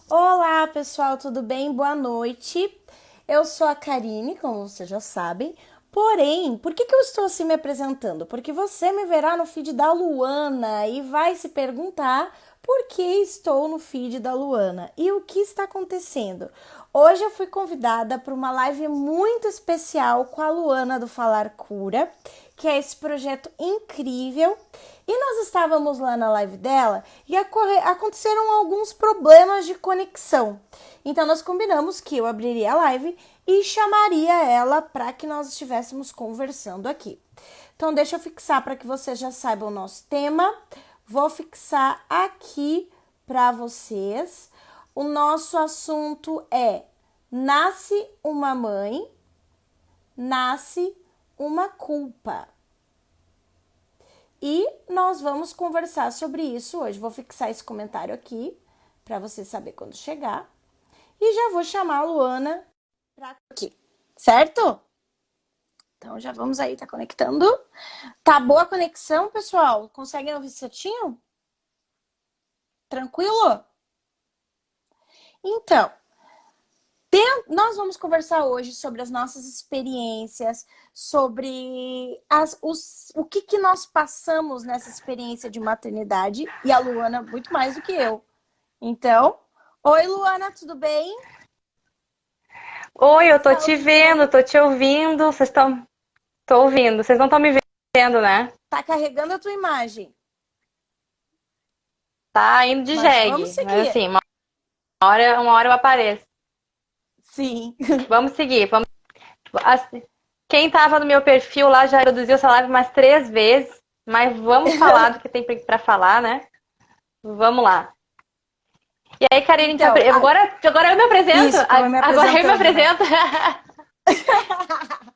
Olá, pessoal, tudo bem? Boa noite. Eu sou a Karine, como vocês já sabem. Porém, por que eu estou assim me apresentando? Porque você me verá no feed da Luana e vai se perguntar por que estou no feed da Luana e o que está acontecendo. Hoje eu fui convidada para uma live muito especial com a Luana do Falar Cura, que é esse projeto incrível. E nós estávamos lá na live dela e aconteceram alguns problemas de conexão. Então nós combinamos que eu abriria a live e chamaria ela para que nós estivéssemos conversando aqui. Então deixa eu fixar para que vocês já saibam o nosso tema. Vou fixar aqui para vocês. O nosso assunto é: nasce uma mãe, nasce uma culpa. E nós vamos conversar sobre isso hoje. Vou fixar esse comentário aqui para você saber quando chegar. E já vou chamar a Luana para aqui, certo? Então já vamos aí, tá conectando. Tá boa a conexão, pessoal? Conseguem ouvir certinho? Tranquilo? Então, nós vamos conversar hoje sobre as nossas experiências, sobre o que nós passamos nessa experiência de maternidade, e a Luana muito mais do que eu. Então, oi Luana, tudo bem? Oi, eu tô Está te ouvindo vendo, bem? tô te ouvindo. Tô ouvindo. Vocês não estão me vendo, né? Tá carregando a tua imagem, Tá indo de mas vamos jegue, mas seguir. assim, uma hora eu apareço. Sim. Vamos seguir. Assim, quem tava no meu perfil lá já reproduziu essa live umas 3 vezes, mas vamos falar do que tem pra falar, né? Vamos lá. E aí, Karine, Então, agora eu me apresento. isso, tava me Agora eu me apresentando, né? apresento.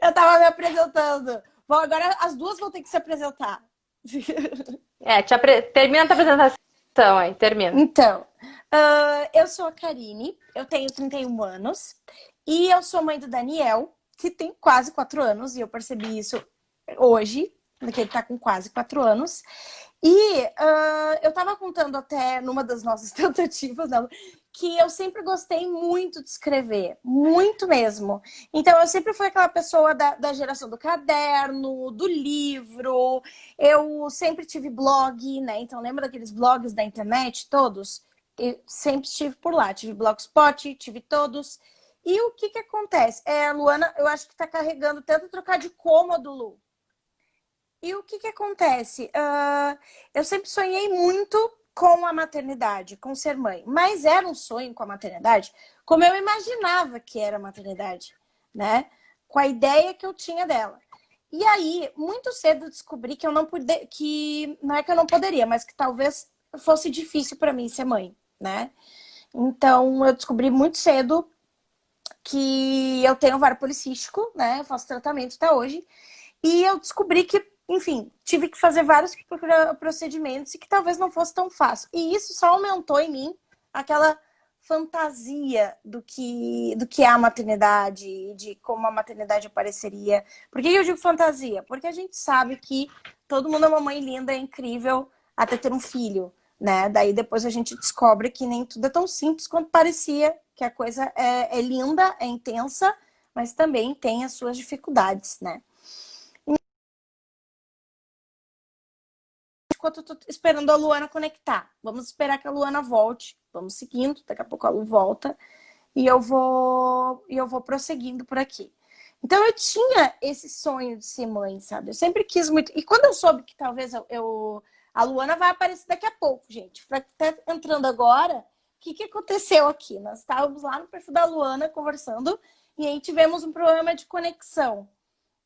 Eu tava me apresentando. Bom, agora as duas vão ter que se apresentar. Termina a tua apresentação aí, termina. Então, eu sou a Karine, eu tenho 31 anos e eu sou mãe do Daniel, que tem quase 4 anos, e eu percebi isso hoje, que ele tá com quase 4 anos. E eu tava contando até numa das nossas tentativas, né, que eu sempre gostei muito de escrever, muito mesmo. Então, eu sempre fui aquela pessoa da geração do caderno, do livro. Eu sempre tive blog, né? Então, lembra daqueles blogs da internet, todos? Eu sempre estive por lá. Tive Blogspot, tive todos. E o que acontece? A Luana, eu acho que tá carregando, tenta trocar de cômodo, Lu. E o que acontece? Eu sempre sonhei muito com a maternidade, com ser mãe. Mas era um sonho com a maternidade como eu imaginava que era a maternidade, né? Com a ideia que eu tinha dela. E aí, muito cedo, eu descobri que eu não podia, que não é que eu não poderia, mas que talvez fosse difícil para mim ser mãe, né? Então, eu descobri muito cedo que eu tenho ovário policístico, né? Eu faço tratamento até hoje. E eu descobri que, enfim, tive que fazer vários procedimentos e que talvez não fosse tão fácil. E isso só aumentou em mim aquela fantasia do que é a maternidade, de como a maternidade apareceria. Por que eu digo fantasia? Porque a gente sabe que todo mundo é uma mãe linda, é incrível até ter um filho, né? Daí depois a gente descobre que nem tudo é tão simples quanto parecia, que a coisa é linda, é intensa, mas também tem as suas dificuldades, né? Enquanto eu tô esperando a Luana conectar. Vamos esperar que a Luana volte. Vamos seguindo, daqui a pouco a Lu volta e eu vou prosseguindo por aqui. Então eu tinha esse sonho de ser mãe, sabe? Eu sempre quis muito. E quando eu soube que talvez a Luana vai aparecer daqui a pouco, gente. Para estar tá entrando agora, o que aconteceu aqui? Nós estávamos lá no perfil da Luana conversando e aí tivemos um problema de conexão.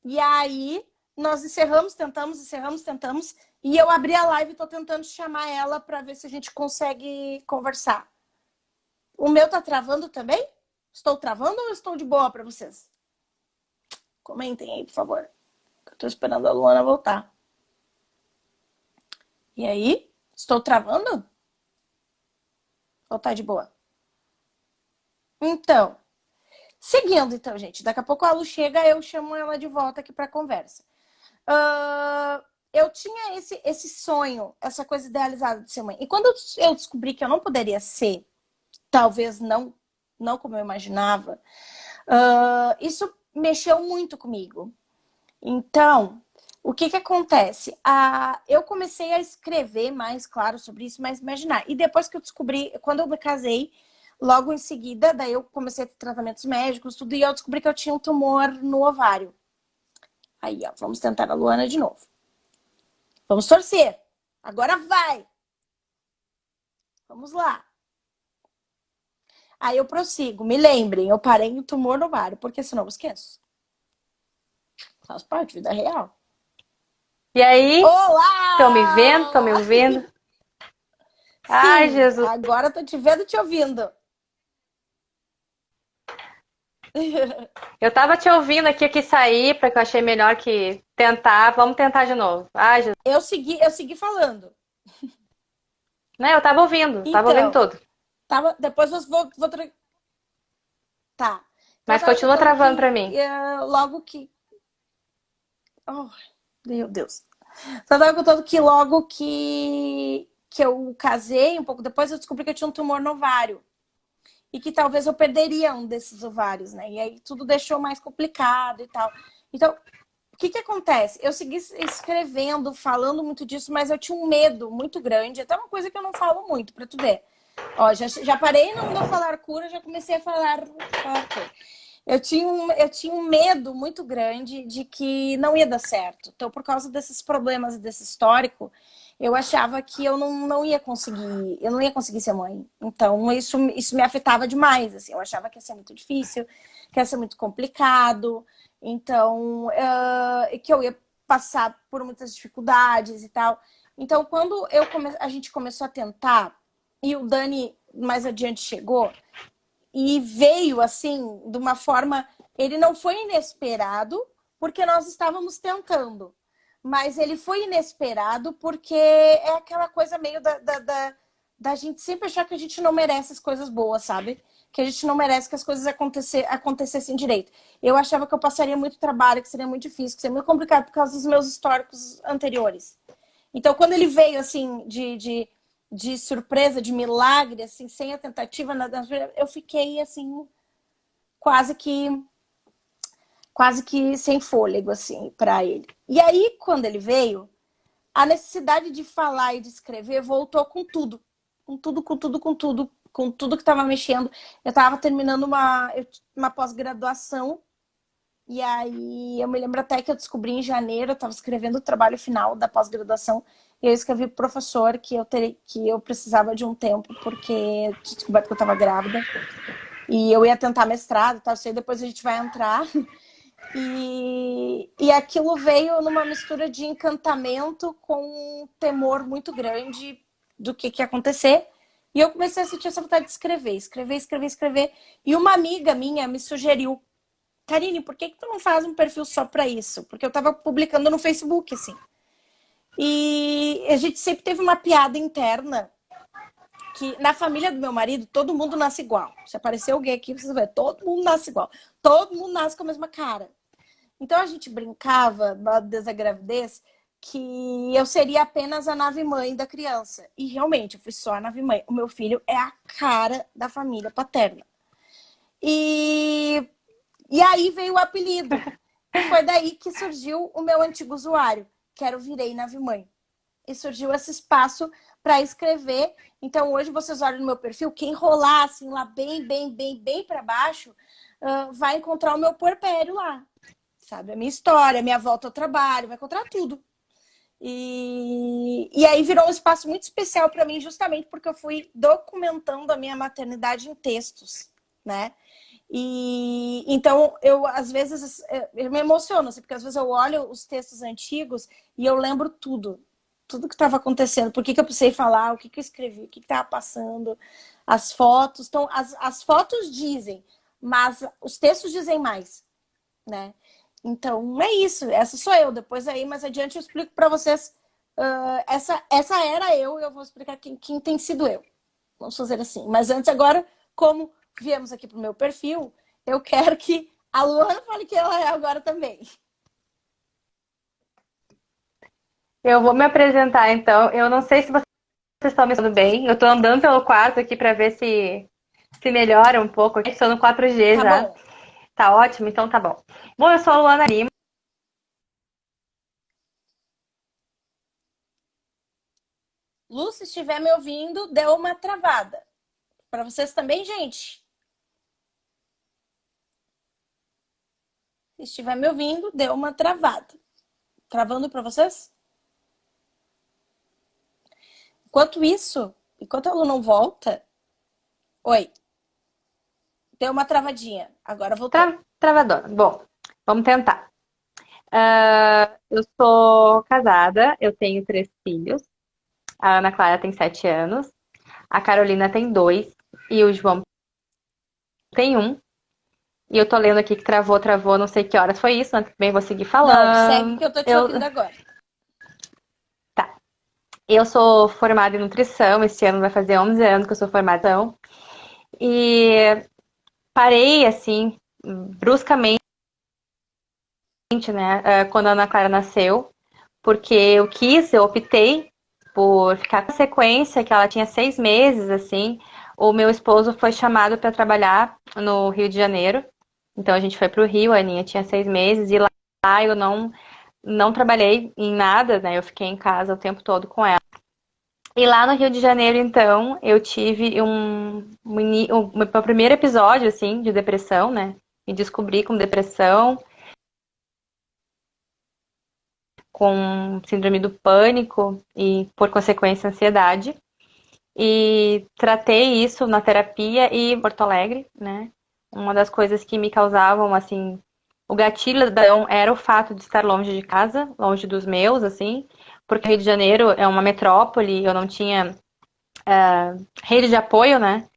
E aí nós encerramos, tentamos. E eu abri a live e tô tentando chamar ela para ver se a gente consegue conversar. O meu tá travando também? Estou travando ou estou de boa para vocês? Comentem aí, por favor. Eu tô esperando a Luana voltar. E aí? Estou travando? Ou tá de boa? Então, seguindo então, gente. Daqui a pouco a Lu chega, eu chamo ela de volta aqui para conversa. Eu tinha esse sonho, essa coisa idealizada de ser mãe. E quando eu descobri que eu não poderia ser talvez não como eu imaginava, isso mexeu muito comigo. Então, o que que acontece? Eu comecei a escrever mais, claro, sobre isso, mas imaginar. E depois que eu descobri, quando eu me casei, logo em seguida, daí eu comecei a ter tratamentos médicos, tudo, e eu descobri que eu tinha um tumor no ovário. Aí, ó, vamos tentar a Luana de novo. Vamos torcer. Agora vai. Vamos lá. Aí eu prossigo. Me lembrem, eu parei em tumor no ovário, porque senão eu esqueço. Faz parte, vida real. E aí, estão me vendo? Estão me Olá! ouvindo? Ai, Sim, Jesus. agora tô te vendo e te ouvindo. Eu tava te ouvindo aqui, eu quis sair, porque eu achei melhor que tentar. Vamos tentar de novo. Ai, Jesus. Eu segui falando. Né, eu tava ouvindo Então, tudo. depois eu vou. Tá. Então eu Mas tava continua contando travando que pra mim. logo que. Oh, meu Deus. Então eu tava contando que logo que eu casei, um pouco depois, eu descobri que eu tinha um tumor no ovário. E que talvez eu perderia um desses ovários, né? E aí tudo deixou mais complicado e tal. Então, o que que acontece? Eu segui escrevendo, falando muito disso, mas eu tinha um medo muito grande. Até uma coisa que eu não falo muito, pra tu ver. Ó, já parei no falar cura, já comecei a falar cura. Eu tinha um medo muito grande de que não ia dar certo. Então, por causa desses problemas e desse histórico, eu achava que eu não ia conseguir ser mãe. Então, isso me afetava demais, assim. Eu achava que ia ser muito difícil, que ia ser muito complicado. Então, que eu ia passar por muitas dificuldades e tal. Então, quando a gente começou a tentar, e o Dani mais adiante chegou, e veio assim, de uma forma. Ele não foi inesperado, porque nós estávamos tentando. Mas ele foi inesperado porque é aquela coisa meio da gente sempre achar que a gente não merece as coisas boas, sabe? Que a gente não merece que as coisas acontecessem direito. Eu achava que eu passaria muito trabalho, que seria muito difícil, que seria muito complicado por causa dos meus históricos anteriores. Então, quando ele veio, assim, de surpresa, de milagre, assim, sem a tentativa, eu fiquei, assim, quase que quase que sem fôlego, assim, para ele. E aí, quando ele veio, a necessidade de falar e de escrever voltou com tudo. Com tudo, com tudo, com tudo. Com tudo que estava mexendo. Eu estava terminando uma pós-graduação. E aí, eu me lembro até que eu descobri em janeiro, eu estava escrevendo o trabalho final da pós-graduação. E eu escrevi pro professor que eu precisava de um tempo, porque eu tinha descoberto que eu estava grávida. E eu ia tentar mestrado, tá? Isso aí depois a gente vai entrar. E aquilo veio numa mistura de encantamento com um temor muito grande do que ia acontecer. E eu comecei a sentir essa vontade de escrever, escrever, escrever, escrever. E uma amiga minha me sugeriu: Karine, por que tu não faz um perfil só para isso? Porque eu tava publicando no Facebook, assim. E a gente sempre teve uma piada interna que na família do meu marido, todo mundo nasce igual. Se aparecer alguém aqui, vocês vão ver, todo mundo nasce igual. Todo mundo nasce com a mesma cara. Então a gente brincava, desde a gravidez, que eu seria apenas a nave-mãe da criança. E realmente, eu fui só a nave-mãe. O meu filho é a cara da família paterna. E, e aí veio o apelido. E foi daí que surgiu o meu antigo usuário, que era o Virei Nave-mãe. E surgiu esse espaço para escrever. Então hoje vocês olham no meu perfil, quem rolar assim lá bem, bem, bem, bem para baixo, vai encontrar o meu puerpério lá. Sabe? A minha história, a minha volta ao trabalho, vai encontrar tudo. E aí virou um espaço muito especial para mim, justamente porque eu fui documentando a minha maternidade em textos, né? E então eu às vezes eu me emociono, assim, porque às vezes eu olho os textos antigos e eu lembro tudo que estava acontecendo, por que eu precisei falar, o que eu escrevi, o que estava passando, as fotos. Então, as fotos dizem, mas os textos dizem mais, né? Então, é isso. Essa sou eu. Depois aí, mais adiante, eu explico para vocês. Essa era eu e eu vou explicar quem tem sido eu. Vamos fazer assim. Mas antes, agora, como viemos aqui para o meu perfil, eu quero que a Luana fale que ela é agora também. Eu vou me apresentar, então. Eu não sei se vocês estão me ouvindo bem. Eu tô andando pelo quarto aqui para ver se se melhora um pouco. Aqui estou no 4G Tá já. bom. Tá ótimo, então tá bom. Bom, eu sou a Luana Lima. Lu, se estiver me ouvindo, deu uma travada. Para vocês também, gente? Se estiver me ouvindo, deu uma travada. Travando para vocês? Enquanto isso, enquanto a Lu não volta. Oi, deu uma travadinha. Agora voltou. Travadora. Bom, vamos tentar. Eu sou casada, eu tenho 3 filhos. A Ana Clara tem 7 anos, a Carolina tem 2 e o João tem 1. E eu tô lendo aqui que travou, não sei que horas foi isso, mas bem vou seguir Não, segue falando. que eu tô te ouvindo agora. Tá. Eu sou formada em nutrição, esse ano vai fazer 11 anos que eu sou formada em nutrição. E parei, assim, bruscamente, né, quando a Ana Clara nasceu, porque eu optei por ficar com a sequência, que ela tinha 6 meses, assim. O meu esposo foi chamado para trabalhar no Rio de Janeiro. Então a gente foi para o Rio, a Aninha tinha 6 meses, e lá eu não trabalhei em nada, né? Eu fiquei em casa o tempo todo com ela. E lá no Rio de Janeiro, então, eu tive o meu primeiro episódio, assim, de depressão, né? Me descobri com depressão, com síndrome do pânico e, por consequência, ansiedade. E tratei isso na terapia e em Porto Alegre, né? Uma das coisas que me causavam, assim, o gatilho era o fato de estar longe de casa, longe dos meus, assim, porque Rio de Janeiro é uma metrópole, eu não tinha rede de apoio, né?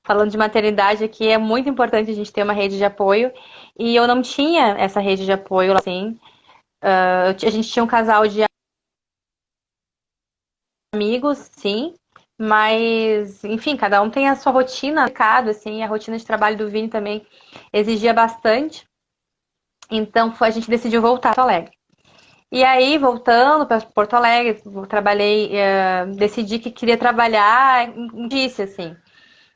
Falando de maternidade aqui, é muito importante a gente ter uma rede de apoio, e eu não tinha essa rede de apoio, assim. A gente tinha um casal de amigos, sim, mas, enfim, cada um tem a sua rotina, mercado, assim, a rotina de trabalho do Vini também exigia bastante, então a gente decidiu voltar para Porto Alegre. E aí, voltando para Porto Alegre, trabalhei, decidi que queria trabalhar disse assim,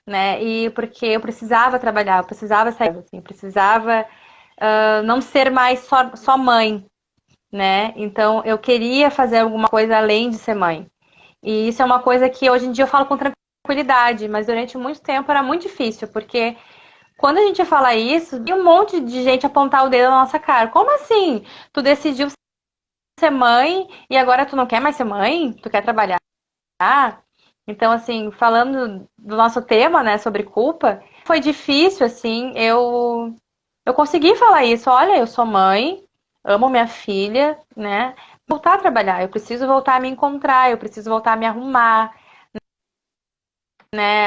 né? E porque eu precisava trabalhar, eu precisava sair, assim, precisava não ser mais só mãe, né? Então eu queria fazer alguma coisa além de ser mãe. E isso é uma coisa que hoje em dia eu falo com tranquilidade, mas durante muito tempo era muito difícil, porque quando a gente fala isso, tem um monte de gente apontar o dedo na nossa cara. Como assim? Tu decidiu ser mãe e agora tu não quer mais ser mãe? Tu quer trabalhar? Então, assim, falando do nosso tema, né, sobre culpa, foi difícil, assim, eu consegui falar isso. Olha, eu sou mãe, amo minha filha, né? Voltar a trabalhar, eu preciso voltar a me encontrar, eu preciso voltar a me arrumar, né?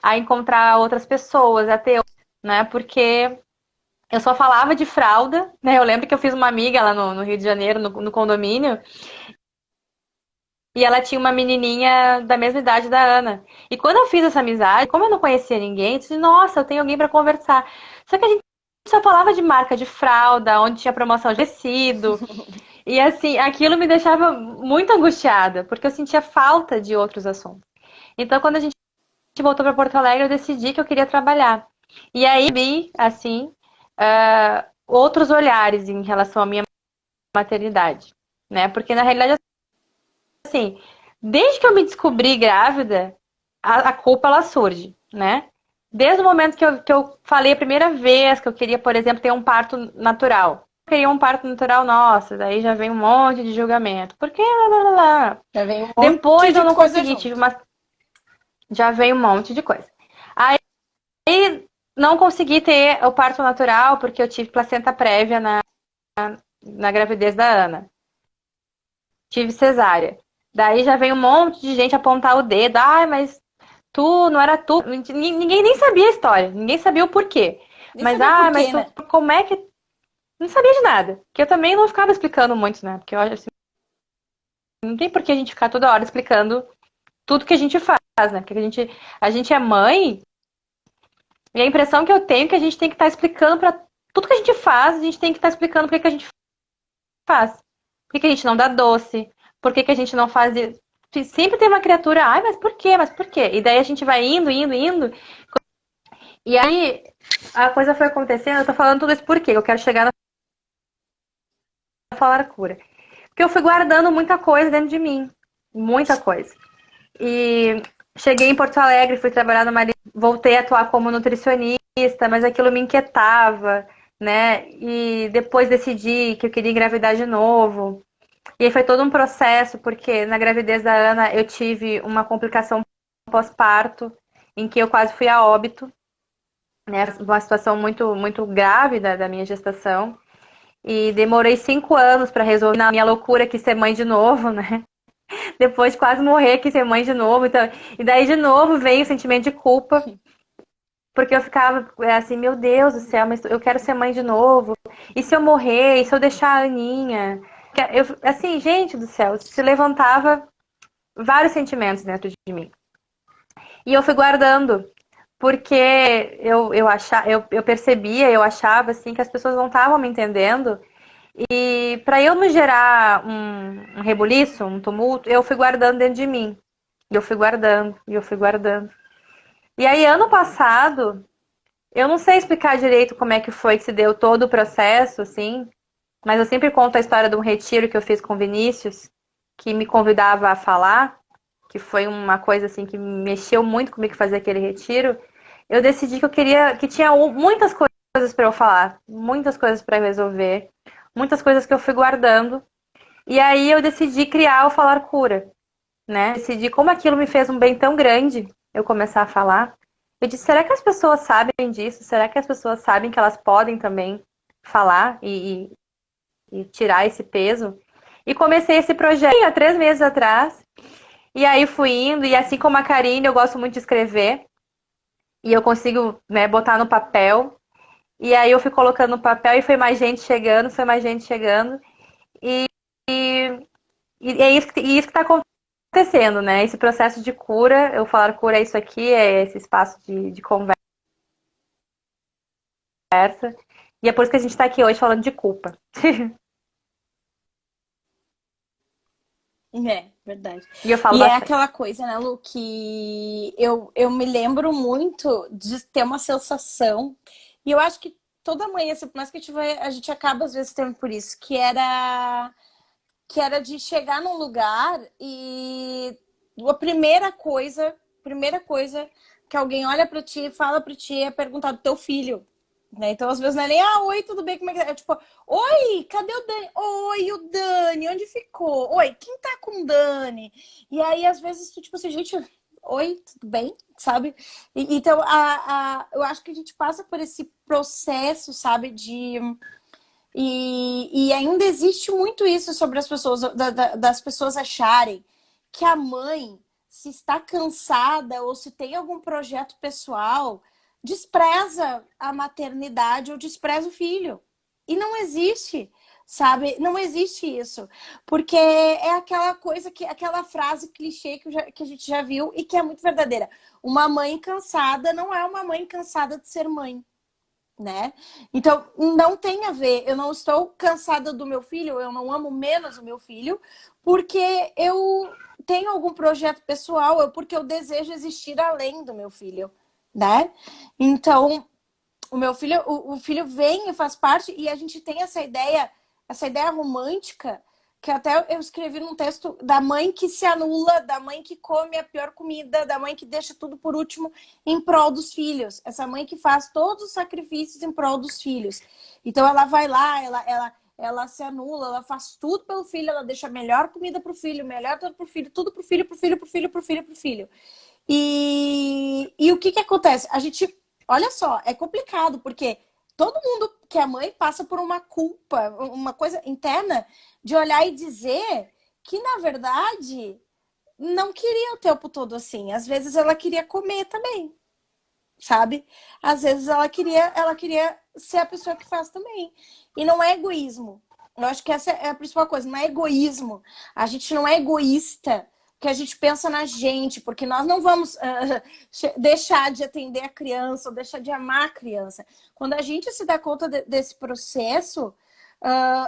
A encontrar outras pessoas, a ter, né? Porque eu só falava de fralda, né? Eu lembro que eu fiz uma amiga lá no Rio de Janeiro, no condomínio, e ela tinha uma menininha da mesma idade da Ana. E quando eu fiz essa amizade, como eu não conhecia ninguém, eu disse, nossa, eu tenho alguém para conversar. Só que a gente só falava de marca de fralda, onde tinha promoção de tecido. E assim, aquilo me deixava muito angustiada, porque eu sentia falta de outros assuntos. Então, quando a gente voltou para Porto Alegre, eu decidi que eu queria trabalhar. E aí vi, assim, outros olhares em relação à minha maternidade, né? Porque na realidade, assim, desde que eu me descobri grávida, a culpa ela surge, né? Desde o momento que eu falei a primeira vez que eu queria, por exemplo, ter um parto natural. Eu queria um parto natural, nossa, daí já vem um monte de julgamento. Por que? Lá, lá, lá, lá. Já vem um monte Depois eu de não coisa consegui, junto. já veio um monte de coisa. Aí não consegui ter o parto natural porque eu tive placenta prévia na gravidez da Ana. Tive cesárea. Daí já vem um monte de gente apontar o dedo. Ai, mas tu, não era tu. Ninguém nem sabia a história. Ninguém sabia o porquê. Nem Mas, sabia por mas quê, tu, né? como é que. Não sabia de nada. Que eu também não ficava explicando muito, né? Porque eu acho assim, não tem por que a gente ficar toda hora explicando tudo que a gente faz, né? Porque a gente é mãe e a impressão que eu tenho é que a gente tem que estar explicando para tudo que a gente faz, a gente tem que estar explicando por que a gente faz. Por que a gente não dá doce? Por que a gente não faz sempre tem uma criatura, ai, mas por quê? Mas por quê? E daí a gente vai indo, indo, indo. E aí a coisa foi acontecendo, eu tô falando tudo isso por quê? Eu quero chegar na falar cura. Porque eu fui guardando muita coisa dentro de mim. Muita coisa. E cheguei em Porto Alegre, fui trabalhar numa... Voltei a atuar como nutricionista, mas aquilo me inquietava, né? E depois decidi que eu queria engravidar de novo. E aí foi todo um processo, porque na gravidez da Ana eu tive uma complicação pós-parto, em que eu quase fui a óbito, né? Uma situação muito, muito grave da minha gestação. E demorei 5 anos para resolver na minha loucura que ser mãe de novo, né? Depois de quase morrer, quis ser mãe de novo. Então, e daí de novo veio o sentimento de culpa, porque eu ficava assim, meu Deus do céu, mas eu quero ser mãe de novo. E se eu morrer? E se eu deixar a Aninha? Assim, gente do céu, se levantava vários sentimentos dentro de mim. E eu fui guardando, porque eu percebia, eu achava assim que as pessoas não estavam me entendendo. E para eu não gerar um rebuliço, um tumulto, eu fui guardando dentro de mim. E eu fui guardando, e eu fui guardando. E aí, ano passado, eu não sei explicar direito como é que foi que se deu todo o processo, assim, mas eu sempre conto a história de um retiro que eu fiz com o Vinícius, que me convidava a falar, que foi uma coisa assim que mexeu muito comigo fazer aquele retiro. Eu decidi que eu queria, que tinha muitas coisas para eu falar, muitas coisas para resolver, muitas coisas que eu fui guardando. E aí eu decidi criar o Falar Cura, né? Decidi como aquilo me fez um bem tão grande, eu começar a falar. Eu disse, será que as pessoas sabem disso? Será que as pessoas sabem que elas podem também falar e tirar esse peso? E comecei esse projeto há 3 meses atrás. E aí fui indo, e assim como a Karine, eu gosto muito de escrever. E eu consigo, né, botar no papel. E aí eu fui colocando no papel e foi mais gente chegando, foi mais gente chegando. E, e é isso que está acontecendo, né? Esse processo de cura, eu falar cura é isso aqui, é esse espaço de conversa. E é por isso que a gente está aqui hoje falando de culpa. É, verdade. E eu falo E é bastante. aquela coisa, né, Lu, que eu me lembro muito de ter uma sensação, e eu acho que toda mãe, assim, por mais que a gente acaba às vezes tendo por isso, que era de chegar num lugar e a primeira coisa que alguém olha pra ti e fala pra ti é perguntar do teu filho. Né? Então, às vezes, não é nem, oi, tudo bem, como é que tá? É tipo, oi, cadê o Dani? Oi, o Dani, onde ficou? Oi, quem tá com o Dani? E aí, às vezes, tu, tipo assim, gente, oi, tudo bem? Sabe? Então, eu acho que a gente passa por esse processo, sabe, e ainda existe muito isso sobre as pessoas, das pessoas acharem que a mãe, se está cansada ou se tem algum projeto pessoal, despreza a maternidade ou despreza o filho. E não existe, sabe? Não existe isso. Porque é aquela coisa, aquela frase clichê que a gente já viu e que é muito verdadeira. Uma mãe cansada não é uma mãe cansada de ser mãe. Né? Então, não tem a ver. Eu não estou cansada do meu filho, eu não amo menos o meu filho, porque eu tenho algum projeto pessoal, porque eu desejo existir além do meu filho, né? Então, o meu filho, o filho vem e faz parte, e a gente tem essa ideia romântica, que até eu escrevi num texto da mãe que se anula, da mãe que come a pior comida, da mãe que deixa tudo por último em prol dos filhos. Essa mãe que faz todos os sacrifícios em prol dos filhos. Então ela vai lá, ela se anula, ela faz tudo pelo filho, ela deixa a melhor comida pro filho, melhor tudo pro filho, tudo pro filho, pro filho, pro filho, pro filho, pro filho. E o que acontece? A gente, olha só, é complicado, porque todo mundo que é mãe passa por uma culpa, uma coisa interna de olhar e dizer que, na verdade, não queria o tempo todo assim. Às vezes ela queria comer também, sabe? Às vezes ela queria ser a pessoa que faz também. E não é egoísmo. Eu acho que essa é a principal coisa, não é egoísmo. A gente não é egoísta, que a gente pensa na gente, porque nós não vamos deixar de atender a criança ou deixar de amar a criança. Quando a gente se dá conta desse processo,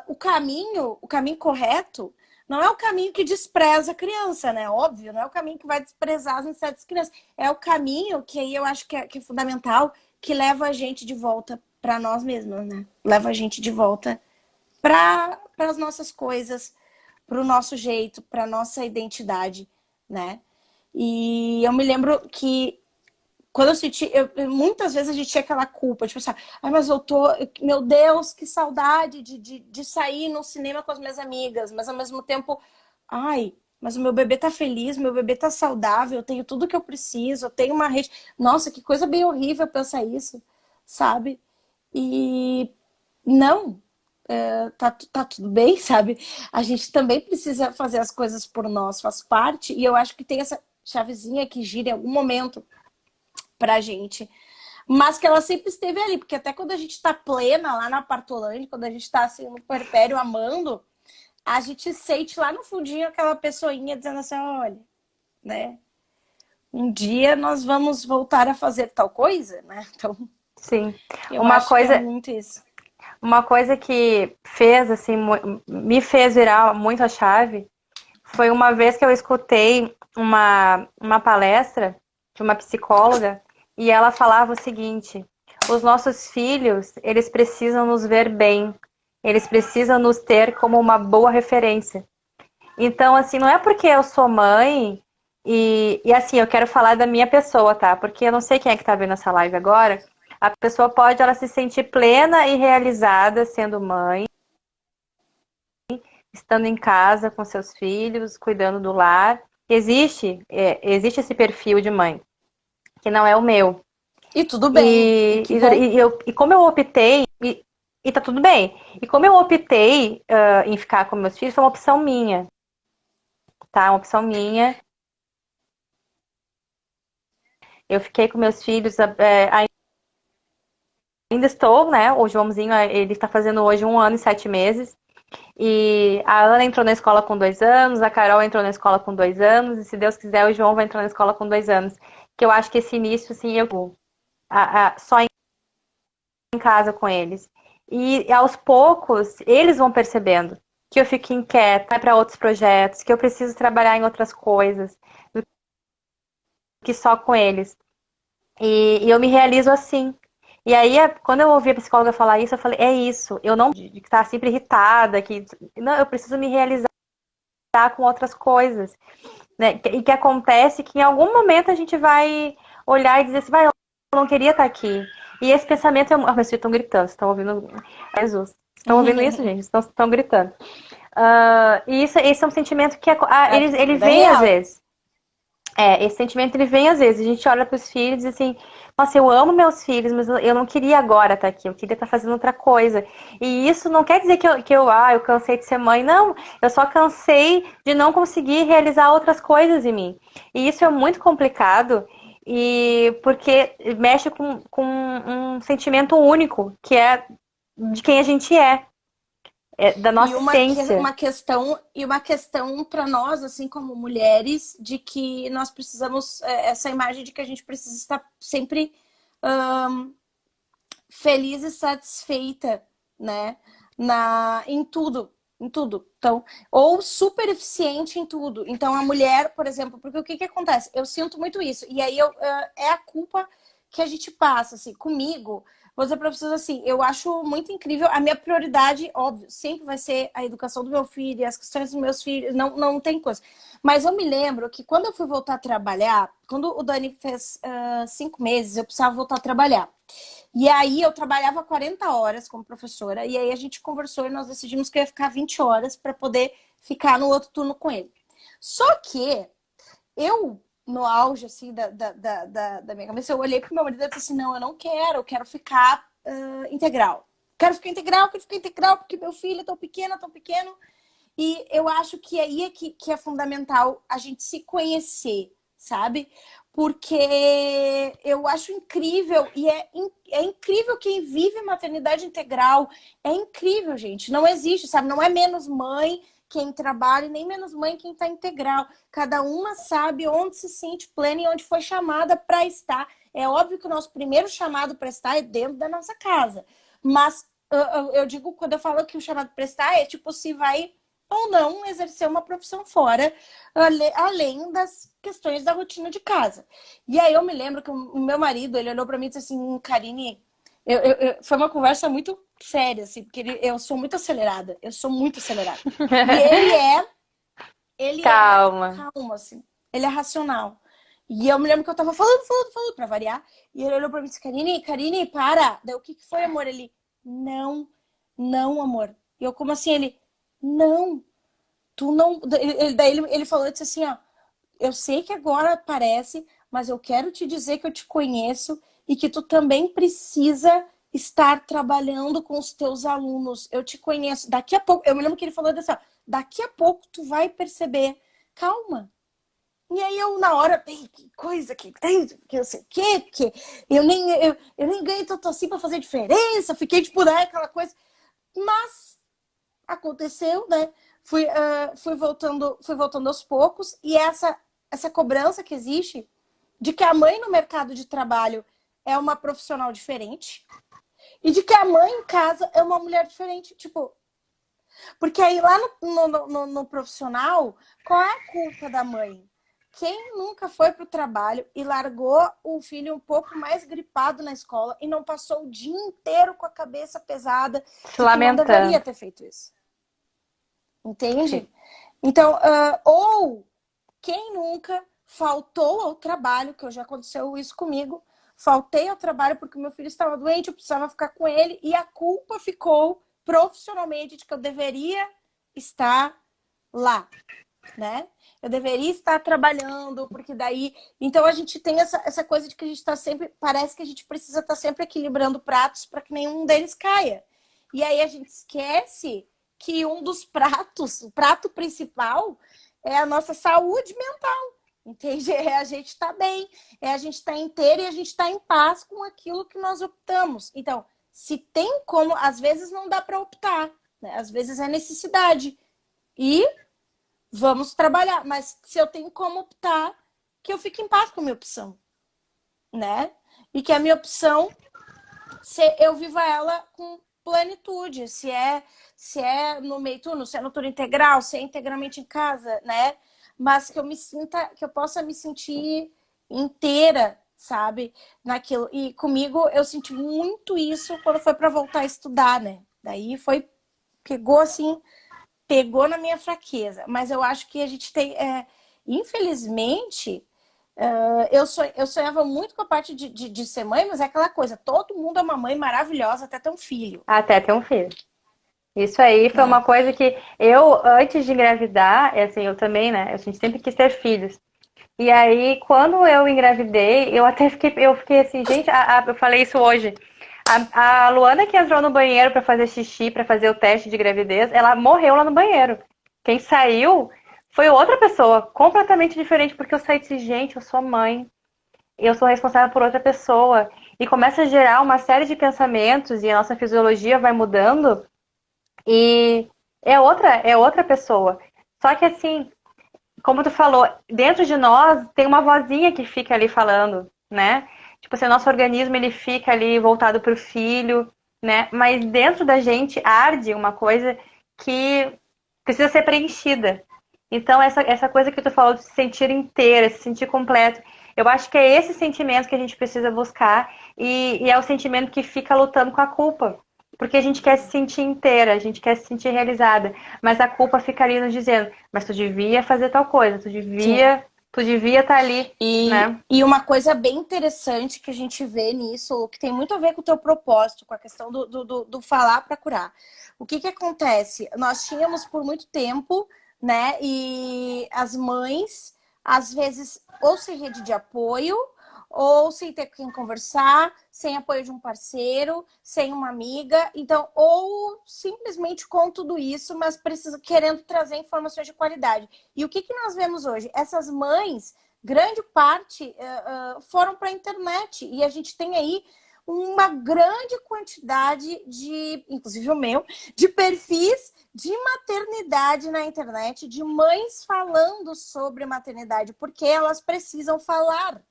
o caminho correto não é o caminho que despreza a criança, né? Óbvio, não é o caminho que vai desprezar as necessidades das crianças. É o caminho que aí eu acho que é fundamental, que leva a gente de volta para nós mesmos, né? Leva a gente de volta para as nossas coisas, para o nosso jeito, para nossa identidade, né? E eu me lembro que quando eu senti, muitas vezes a gente tinha aquela culpa, tipo assim, ai, mas eu tô, meu Deus, que saudade de sair no cinema com as minhas amigas, mas ao mesmo tempo, ai, mas o meu bebê tá feliz, meu bebê tá saudável, eu tenho tudo que eu preciso, eu tenho uma rede. Nossa, que coisa bem horrível pensar isso, sabe? E não, tá tudo bem, sabe? A gente também precisa fazer as coisas por nós, faz parte, e eu acho que tem essa chavezinha que gira em algum momento pra gente, mas que ela sempre esteve ali, porque até quando a gente tá plena lá na Partolândia, quando a gente tá assim no puerpério amando, a gente sente lá no fundinho aquela pessoinha dizendo assim, olha, né? Um dia nós vamos voltar a fazer tal coisa, né? Então, Sim. eu Uma acho que é coisa, muito isso. uma coisa que fez, assim, me fez virar muito a chave foi uma vez que eu escutei uma palestra de uma psicóloga e ela falava o seguinte: os nossos filhos, eles precisam nos ver bem, eles precisam nos ter como uma boa referência. Então, assim, não é porque eu sou mãe e assim, eu quero falar da minha pessoa, tá? Porque eu não sei quem é que tá vendo essa live agora. A pessoa pode ela se sentir plena e realizada sendo mãe, estando em casa com seus filhos, cuidando do lar. Existe esse perfil de mãe, que não é o meu. E tudo bem, e que bom. E como eu optei, e tá tudo bem. E como eu optei em ficar com meus filhos, foi uma opção minha, tá? Uma opção minha. Eu fiquei com meus filhos, ainda estou, né? O Joãozinho, ele está fazendo hoje 1 ano e 7 meses. E a Ana entrou na escola com 2 anos, a Carol entrou na escola com 2 anos, e se Deus quiser, o João vai entrar na escola com 2 anos. Que eu acho que esse início, assim, eu vou só em casa com eles. E aos poucos, eles vão percebendo que eu fico inquieta para outros projetos, que eu preciso trabalhar em outras coisas, do que só com eles. E eu me realizo assim. E aí, quando eu ouvi a psicóloga falar isso, eu falei, é isso, eu não de estar sempre irritada, que não, eu preciso me realizar com outras coisas, né? E que acontece que em algum momento a gente vai olhar e dizer assim, vai, eu não queria estar aqui. E esse pensamento é. Ah, meus filhos estão gritando, estão ouvindo. Jesus, estão ouvindo isso, gente? Estão gritando. E isso, esse é um sentimento que ele Tudo é vem às real. vezes. Esse sentimento ele vem às vezes. A gente olha para os filhos e diz assim, nossa, eu amo meus filhos, mas eu não queria agora estar aqui, eu queria estar fazendo outra coisa. E isso não quer dizer eu cansei de ser mãe. Não, eu só cansei de não conseguir realizar outras coisas em mim. E isso é muito complicado, e porque mexe com um sentimento único, que é de quem a gente é da E nossa essência. uma questão para nós, assim como mulheres, de que nós precisamos essa imagem de que a gente precisa estar sempre feliz e satisfeita, né? Em tudo, em tudo. Então, ou super eficiente em tudo. Então, a mulher, por exemplo, porque o que que acontece? Eu sinto muito isso. E aí é a culpa que a gente passa, assim, comigo. Vou dizer para vocês assim, eu acho muito incrível. A minha prioridade, óbvio, sempre vai ser a educação do meu filho e as questões dos meus filhos. Não tem coisa. Mas eu me lembro que quando eu fui voltar a trabalhar, quando o Dani fez 5 meses, eu precisava voltar a trabalhar. E aí eu trabalhava 40 horas como professora, e aí a gente conversou e nós decidimos que eu ia ficar 20 horas para poder ficar no outro turno com ele. Só que eu, no auge assim da minha cabeça, eu olhei pro meu marido e disse assim, não, eu quero ficar integral. Quero ficar integral, porque meu filho é tão pequeno. E eu acho que aí que é fundamental a gente se conhecer, sabe? Porque eu acho incrível, e é incrível quem vive maternidade integral. É incrível, gente. Não existe, sabe? Não é menos mãe quem trabalha, e nem menos mãe quem está integral. Cada uma sabe onde se sente plena e onde foi chamada para estar. É óbvio que o nosso primeiro chamado para estar é dentro da nossa casa. Mas eu digo, quando eu falo que o chamado para estar é tipo, se vai ou não exercer uma profissão fora, além das questões da rotina de casa. E aí eu me lembro que o meu marido, ele olhou para mim e disse assim, Karine, foi uma conversa muito séria, assim, porque eu sou muito acelerada, eu sou muito acelerada. E ele é Calma. calmo, assim, ele é racional. E eu me lembro que eu tava falando, pra variar, e ele olhou pra mim e disse, Karine, para! Daí o que foi, amor? Ele, não, não, amor. E eu, como assim? Ele, não, tu não... Daí ele falou, disse assim, ó, eu sei que agora parece, mas eu quero te dizer que eu te conheço e que tu também precisa estar trabalhando com os teus alunos. Eu te conheço. Daqui a pouco, eu me lembro que ele falou assim, ó, daqui a pouco tu vai perceber. Calma. E aí eu, na hora, que coisa, que eu sei o quê, porque eu nem ganho tanto assim pra fazer diferença. Fiquei tipo, né, aquela coisa. Mas aconteceu, né? Fui voltando aos poucos. E essa cobrança que existe de que a mãe no mercado de trabalho é uma profissional diferente e de que a mãe em casa é uma mulher diferente. Tipo, porque aí lá no profissional, qual é a culpa da mãe? Quem nunca foi para o trabalho e largou o filho um pouco mais gripado na escola e não passou o dia inteiro com a cabeça pesada Se de que não deveria lamentando. ter feito isso? Entende? Então, ou quem nunca faltou ao trabalho, que já aconteceu isso comigo, faltei ao trabalho porque meu filho estava doente, eu precisava ficar com ele e a culpa ficou profissionalmente de que eu deveria estar lá, né? Eu deveria estar trabalhando, porque daí... Então, a gente tem essa coisa de que a gente está sempre... Parece que a gente precisa estar sempre equilibrando pratos para que nenhum deles caia. E aí a gente esquece que um dos pratos, o prato principal, é a nossa saúde mental. Entende? É a gente estar bem, é a gente estar inteiro e a gente estar em paz com aquilo que nós optamos. Então, se tem como, às vezes não dá para optar, né? Às vezes é necessidade. E vamos trabalhar. Mas se eu tenho como optar, que eu fique em paz com a minha opção, né? E que a minha opção, se eu viva ela com plenitude, se é no meio turno, se é no turno integral, se é integralmente em casa, né? Mas que eu me sinta, que eu possa me sentir inteira, sabe? Naquilo. E comigo eu senti muito isso quando foi para voltar a estudar, né? Daí foi, pegou assim, pegou na minha fraqueza. Mas eu acho que a gente tem, infelizmente, eu sonhava muito com a parte de ser mãe, mas é aquela coisa, todo mundo é uma mãe maravilhosa até ter um filho, Até ter um filho. Isso aí foi né? uma coisa que eu, antes de engravidar, assim, eu também, né? A gente sempre quis ter filhos. E aí, quando eu engravidei, eu fiquei assim, gente, eu falei isso hoje. A Luana que entrou no banheiro pra fazer xixi, pra fazer o teste de gravidez, ela morreu lá no banheiro. Quem saiu foi outra pessoa, completamente diferente, porque eu saí e disse, gente, eu sou mãe, eu sou responsável por outra pessoa. E começa a gerar uma série de pensamentos e a nossa fisiologia vai mudando e é outra pessoa. Só que assim, como tu falou, dentro de nós tem uma vozinha que fica ali falando, né? Tipo assim, o nosso organismo ele fica ali voltado pro filho, né? Mas dentro da gente arde uma coisa que precisa ser preenchida. Então, essa coisa que tu falou de se sentir inteira, se sentir completo, eu acho que é esse sentimento que a gente precisa buscar e é o sentimento que fica lutando com a culpa. Porque a gente quer se sentir inteira, a gente quer se sentir realizada, mas a culpa fica ali nos dizendo, mas tu devia fazer tal coisa, Sim. tu devia estar ali, né? E uma coisa bem interessante que a gente vê nisso, que tem muito a ver com o teu propósito, com a questão do falar para curar. O que que acontece? Nós tínhamos por muito tempo, né? E as mães, às vezes, ou sem rede de apoio, ou sem ter com quem conversar, sem apoio de um parceiro, sem uma amiga. Então, ou simplesmente com tudo isso, mas precisa querendo trazer informações de qualidade. E o que que nós vemos hoje? Essas mães, grande parte, foram para a internet. E a gente tem aí uma grande quantidade de, inclusive o meu, de perfis de maternidade na internet, de mães falando sobre maternidade, porque elas precisam falar.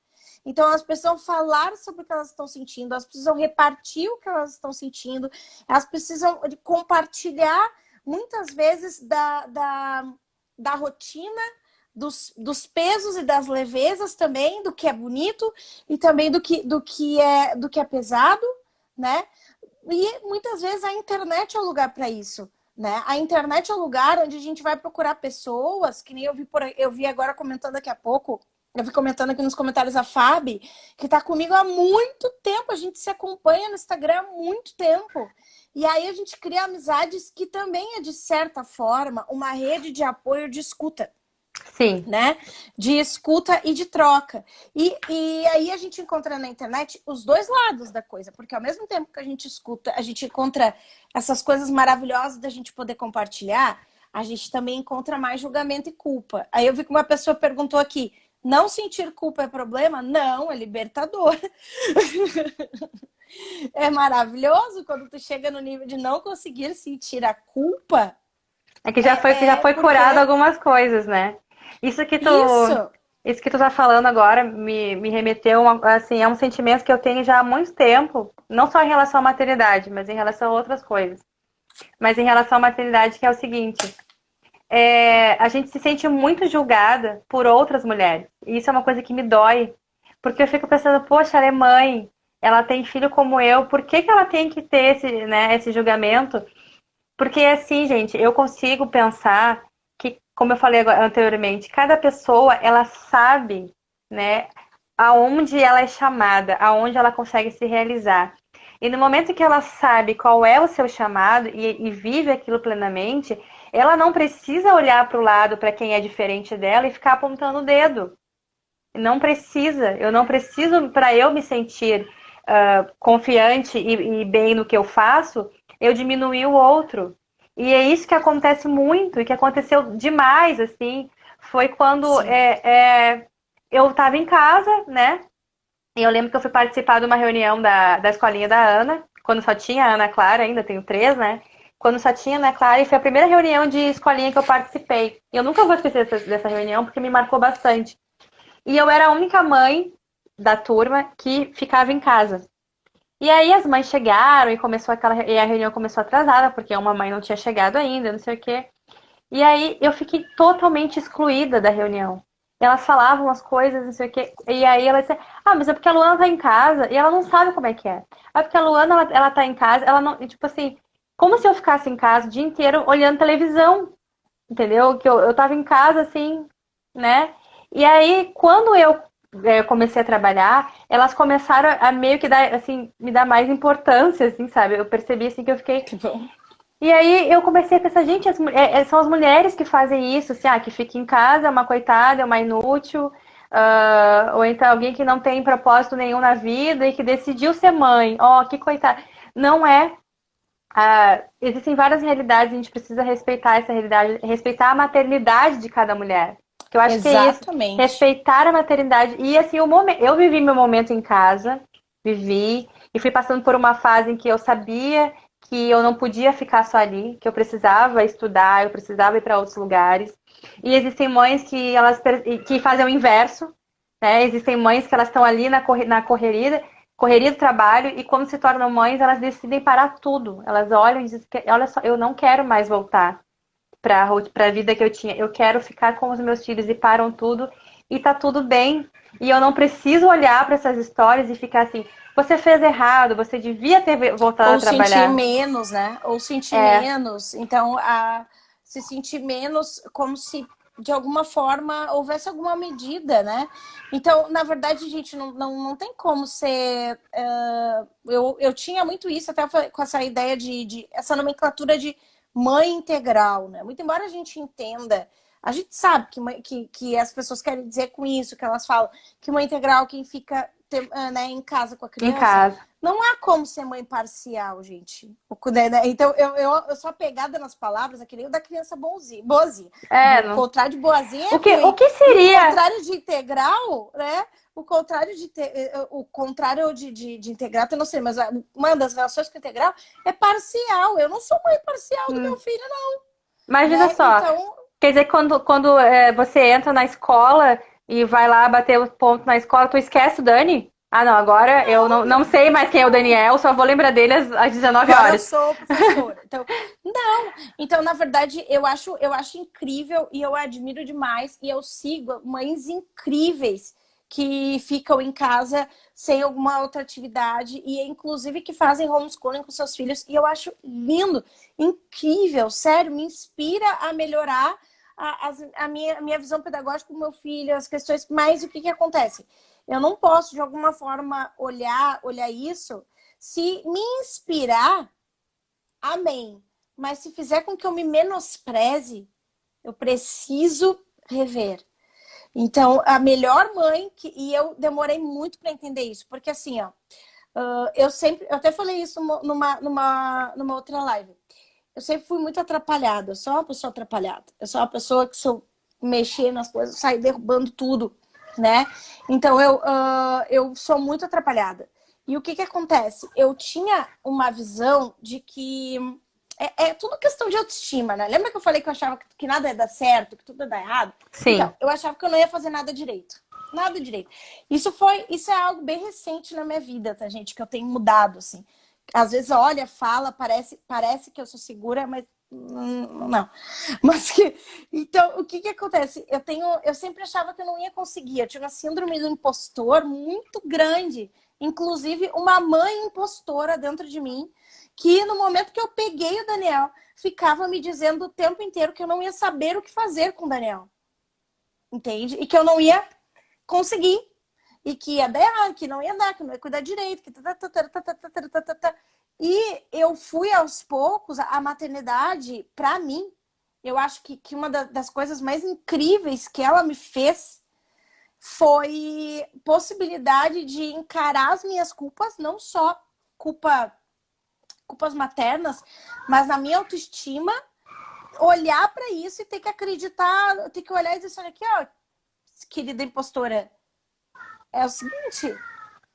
Então, elas precisam falar sobre o que elas estão sentindo, elas precisam repartir o que elas estão sentindo, elas precisam compartilhar muitas vezes da rotina, dos pesos e das levezas também, do que é bonito e também do que é pesado, né? E muitas vezes a internet é o lugar para isso, né? A internet é o lugar onde a gente vai procurar pessoas, que nem eu vi agora comentando daqui a pouco, eu vi comentando aqui nos comentários a Fábio, que tá comigo há muito tempo, a gente se acompanha no Instagram há muito tempo. E aí a gente cria amizades que também é, de certa forma, uma rede de apoio de escuta. Sim. Né? De escuta e de troca. E aí a gente encontra na internet os dois lados da coisa, porque ao mesmo tempo que a gente escuta, a gente encontra essas coisas maravilhosas da gente poder compartilhar, a gente também encontra mais julgamento e culpa. Aí eu vi que uma pessoa perguntou aqui, não sentir culpa é problema? Não, é libertador. É maravilhoso quando tu chega no nível de não conseguir sentir a culpa. É que já foi porque... curado algumas coisas, né? Isso que tu tá falando agora me remeteu assim, a um sentimento que eu tenho já há muito tempo, não só em relação à maternidade, mas em relação a outras coisas. Mas em relação à maternidade, que é o seguinte, a gente se sente muito julgada por outras mulheres. E isso é uma coisa que me dói, porque eu fico pensando, poxa, ela é mãe, ela tem filho como eu, por que ela tem que ter esse julgamento? Porque assim, gente, eu consigo pensar que, como eu falei anteriormente, cada pessoa, ela sabe, né, aonde ela é chamada, aonde ela consegue se realizar. E no momento que ela sabe qual é o seu chamado e vive aquilo plenamente, ela não precisa olhar para o lado, para quem é diferente dela e ficar apontando o dedo. Não precisa. Eu não preciso, para eu me sentir confiante e bem no que eu faço, eu diminuir o outro. E é isso que acontece muito, e que aconteceu demais, assim, foi quando eu estava em casa, né? E eu lembro que eu fui participar de uma reunião da escolinha da Ana, quando só tinha a Ana Clara, ainda tenho 3, né? Quando só tinha a Ana Clara, e foi a primeira reunião de escolinha que eu participei. E eu nunca vou esquecer dessa reunião, porque me marcou bastante. E eu era a única mãe da turma que ficava em casa. E aí as mães chegaram e a reunião começou atrasada, porque uma mãe não tinha chegado ainda, não sei o quê. E aí eu fiquei totalmente excluída da reunião. Elas falavam as coisas, não sei o quê. E aí ela disse, mas é porque a Luana tá em casa e ela não sabe como é que é. É porque a Luana, ela tá em casa, ela não... Tipo assim, como se eu ficasse em casa o dia inteiro olhando televisão, entendeu? Que eu tava em casa, assim, né? E aí, quando eu comecei a trabalhar, elas começaram a meio que dar, assim, me dar mais importância, assim, sabe? Eu percebi, assim, que eu fiquei... Que bom. E aí eu comecei a pensar, gente, são as mulheres que fazem isso, assim, que fica em casa, é uma coitada, é uma inútil, ou então alguém que não tem propósito nenhum na vida e que decidiu ser mãe. Que coitada. Não é. Existem várias realidades, a gente precisa respeitar essa realidade, respeitar a maternidade de cada mulher. Que eu acho Exatamente. que é isso, respeitar a maternidade. E assim, eu vivi meu momento em casa, vivi, e fui passando por uma fase em que eu sabia que eu não podia ficar só ali, que eu precisava estudar, eu precisava ir para outros lugares. E existem mães que fazem o inverso, né? Existem mães que elas estão ali na correria do trabalho, e quando se tornam mães, elas decidem parar tudo. Elas olham e dizem, olha só, eu não quero mais voltar para a vida que eu tinha. Eu quero ficar com os meus filhos, e param tudo e tá tudo bem. E eu não preciso olhar para essas histórias e ficar assim, você fez errado, você devia ter voltado a trabalhar. Ou sentir menos, né? Ou sentir menos. Então, se sentir menos como se, de alguma forma, houvesse alguma medida, né? Então, na verdade, gente, não tem como ser... eu tinha muito isso, até com essa ideia de essa nomenclatura de mãe integral, né? Muito embora a gente entenda, a gente sabe que as pessoas querem dizer com isso, que elas falam que mãe integral, quem fica né, em casa com a criança, em casa. Não há como ser mãe parcial, gente. Então, eu sou apegada nas palavras, é que nem o da criança boazinha. O contrário de boazinha é o que seria? O contrário de integral, né? O contrário de integral, eu não sei, mas uma das relações com integral é parcial. Eu não sou mãe parcial do meu filho, não. Imagina só. Então... Quer dizer, quando você entra na escola e vai lá bater o ponto na escola, tu esquece o Dani? Não, agora eu não sei mais quem é o Daniel, só vou lembrar dele às 19 horas. Eu sou professora. Então, Então, na verdade, eu acho incrível e eu admiro demais e eu sigo mães incríveis que ficam em casa sem alguma outra atividade e inclusive que fazem homeschooling com seus filhos e eu acho lindo, incrível, sério, me inspira a melhorar a minha visão pedagógica com o meu filho, as questões, mas o que acontece? Eu não posso de alguma forma olhar isso, se me inspirar, amém. Mas se fizer com que eu me menospreze, eu preciso rever. Então, a melhor mãe, e eu demorei muito para entender isso, porque assim, ó, eu até falei isso numa outra live. Eu sempre fui muito atrapalhada, eu sou uma pessoa atrapalhada. Eu sou uma pessoa que se eu mexer nas coisas, eu saio derrubando tudo, né? Então, eu sou muito atrapalhada. E o que acontece? Eu tinha uma visão de que é tudo questão de autoestima, né? Lembra que eu falei que eu achava que nada ia dar certo, que tudo ia dar errado? Sim. Então, eu achava que eu não ia fazer nada direito. Nada direito. Isso é algo bem recente na minha vida, tá, gente? Que eu tenho mudado, assim. Às vezes, olha, fala, parece que eu sou segura, mas não. Mas então, o que acontece? Eu sempre achava que eu não ia conseguir. Eu tinha uma síndrome do impostor muito grande. Inclusive, uma mãe impostora dentro de mim, que no momento que eu peguei o Daniel, ficava me dizendo o tempo inteiro que eu não ia saber o que fazer com o Daniel. Entende? E que eu não ia conseguir. E que ia dar errado, que não ia dar, que não ia cuidar direito. Que E eu fui aos poucos, a maternidade, para mim, eu acho que uma das coisas mais incríveis que ela me fez foi possibilidade de encarar as minhas culpas, não só culpas maternas, mas na minha autoestima, olhar para isso e ter que acreditar, ter que olhar e dizer, olha aqui, ó, querida impostora, é o seguinte,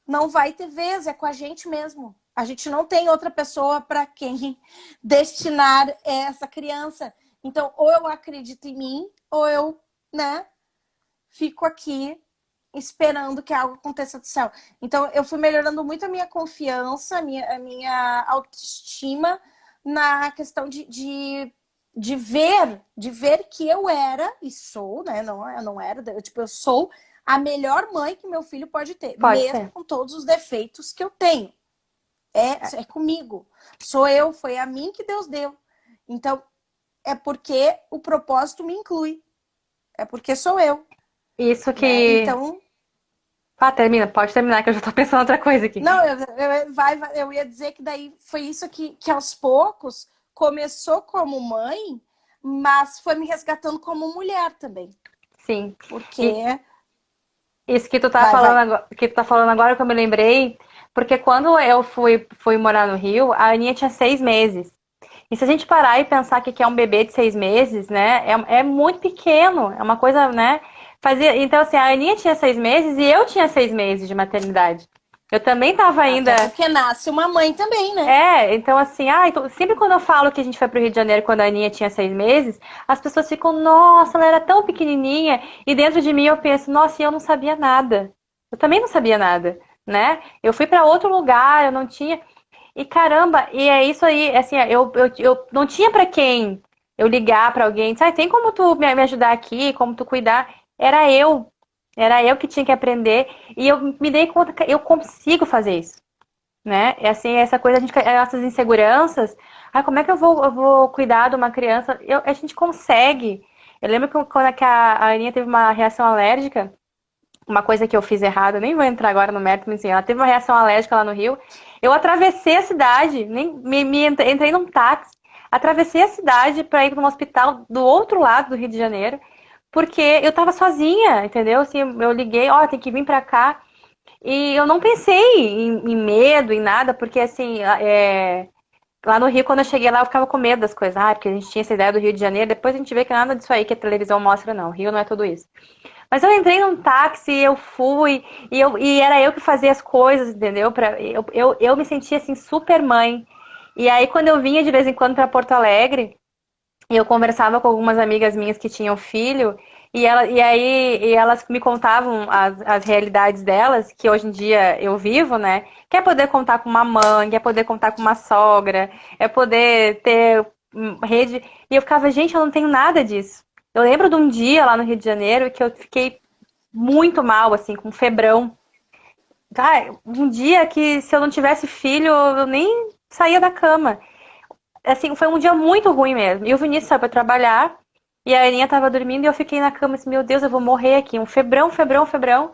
não vai ter vez, é com a gente mesmo. A gente não tem outra pessoa para quem destinar essa criança. Então, ou eu acredito em mim, ou eu, né, fico aqui esperando que algo aconteça do céu. Então, eu fui melhorando muito a minha confiança, a minha autoestima na questão de ver que eu era e sou, né? Não, eu não era, eu sou a melhor mãe que meu filho pode ter, Pode mesmo ser. com todos os defeitos que eu tenho. É comigo. Sou eu, foi a mim que Deus deu. Então, é porque o propósito me inclui. É porque sou eu, Isso né? que. Então, Termina, pode terminar, que eu já tô pensando outra coisa aqui. não, eu ia dizer que daí foi isso que aos poucos começou como mãe, mas foi me resgatando como mulher também. Sim. E Porque. isso que tu tá Vai, falando vai. agora, que tu tá falando agora que eu me lembrei, porque quando eu fui morar no Rio, a Aninha tinha 6 meses. E se a gente parar e pensar que é um bebê de 6 meses, né? É muito pequeno, é uma coisa, né? Então, assim, a Aninha tinha 6 meses e eu tinha 6 meses de maternidade. Eu também estava ainda. Até porque nasce uma mãe também, né? Então assim, sempre quando eu falo que a gente foi pro Rio de Janeiro quando a Aninha tinha 6 meses, as pessoas ficam, nossa, ela era tão pequenininha. E dentro de mim eu penso, nossa, e eu não sabia nada. Eu também não sabia nada, né? Eu fui para outro lugar, eu não tinha. E caramba, e é isso aí, assim, eu não tinha para quem eu ligar para alguém, sabe, tem como tu me ajudar aqui, como tu cuidar? Era eu. Era eu que tinha que aprender. E eu me dei conta que eu consigo fazer isso, né? É assim, essa coisa, essas inseguranças. Como é que eu vou cuidar de uma criança? A gente consegue. Eu lembro que quando a Aninha teve uma reação alérgica, uma coisa que eu fiz errado, eu nem vou entrar agora no mérito, mas assim, ela teve uma reação alérgica lá no Rio. Eu atravessei a cidade, entrei num táxi, atravessei a cidade para ir para um hospital do outro lado do Rio de Janeiro, porque eu tava sozinha, entendeu? Assim, eu liguei, tem que vir para cá. E eu não pensei em medo, em nada, porque assim, lá no Rio, quando eu cheguei lá, eu ficava com medo das coisas. Porque a gente tinha essa ideia do Rio de Janeiro, depois a gente vê que nada disso aí que a televisão mostra, não. O Rio não é tudo isso. Mas eu entrei num táxi, eu fui, e era eu que fazia as coisas, entendeu? Eu me sentia assim, super mãe. E aí, quando eu vinha de vez em quando para Porto Alegre, e eu conversava com algumas amigas minhas que tinham filho, e elas me contavam as realidades delas, que hoje em dia eu vivo, né? Quer poder contar com uma mãe, quer poder contar com uma sogra, é poder ter rede. E eu ficava, gente, eu não tenho nada disso. Eu lembro de um dia lá no Rio de Janeiro que eu fiquei muito mal, assim, com febrão. Tá, um dia que se eu não tivesse filho, eu nem saía da cama. Assim, foi um dia muito ruim mesmo. E o Vinícius saiu pra trabalhar, e a Aninha tava dormindo, e eu fiquei na cama assim, meu Deus, eu vou morrer aqui. Um febrão, febrão, febrão.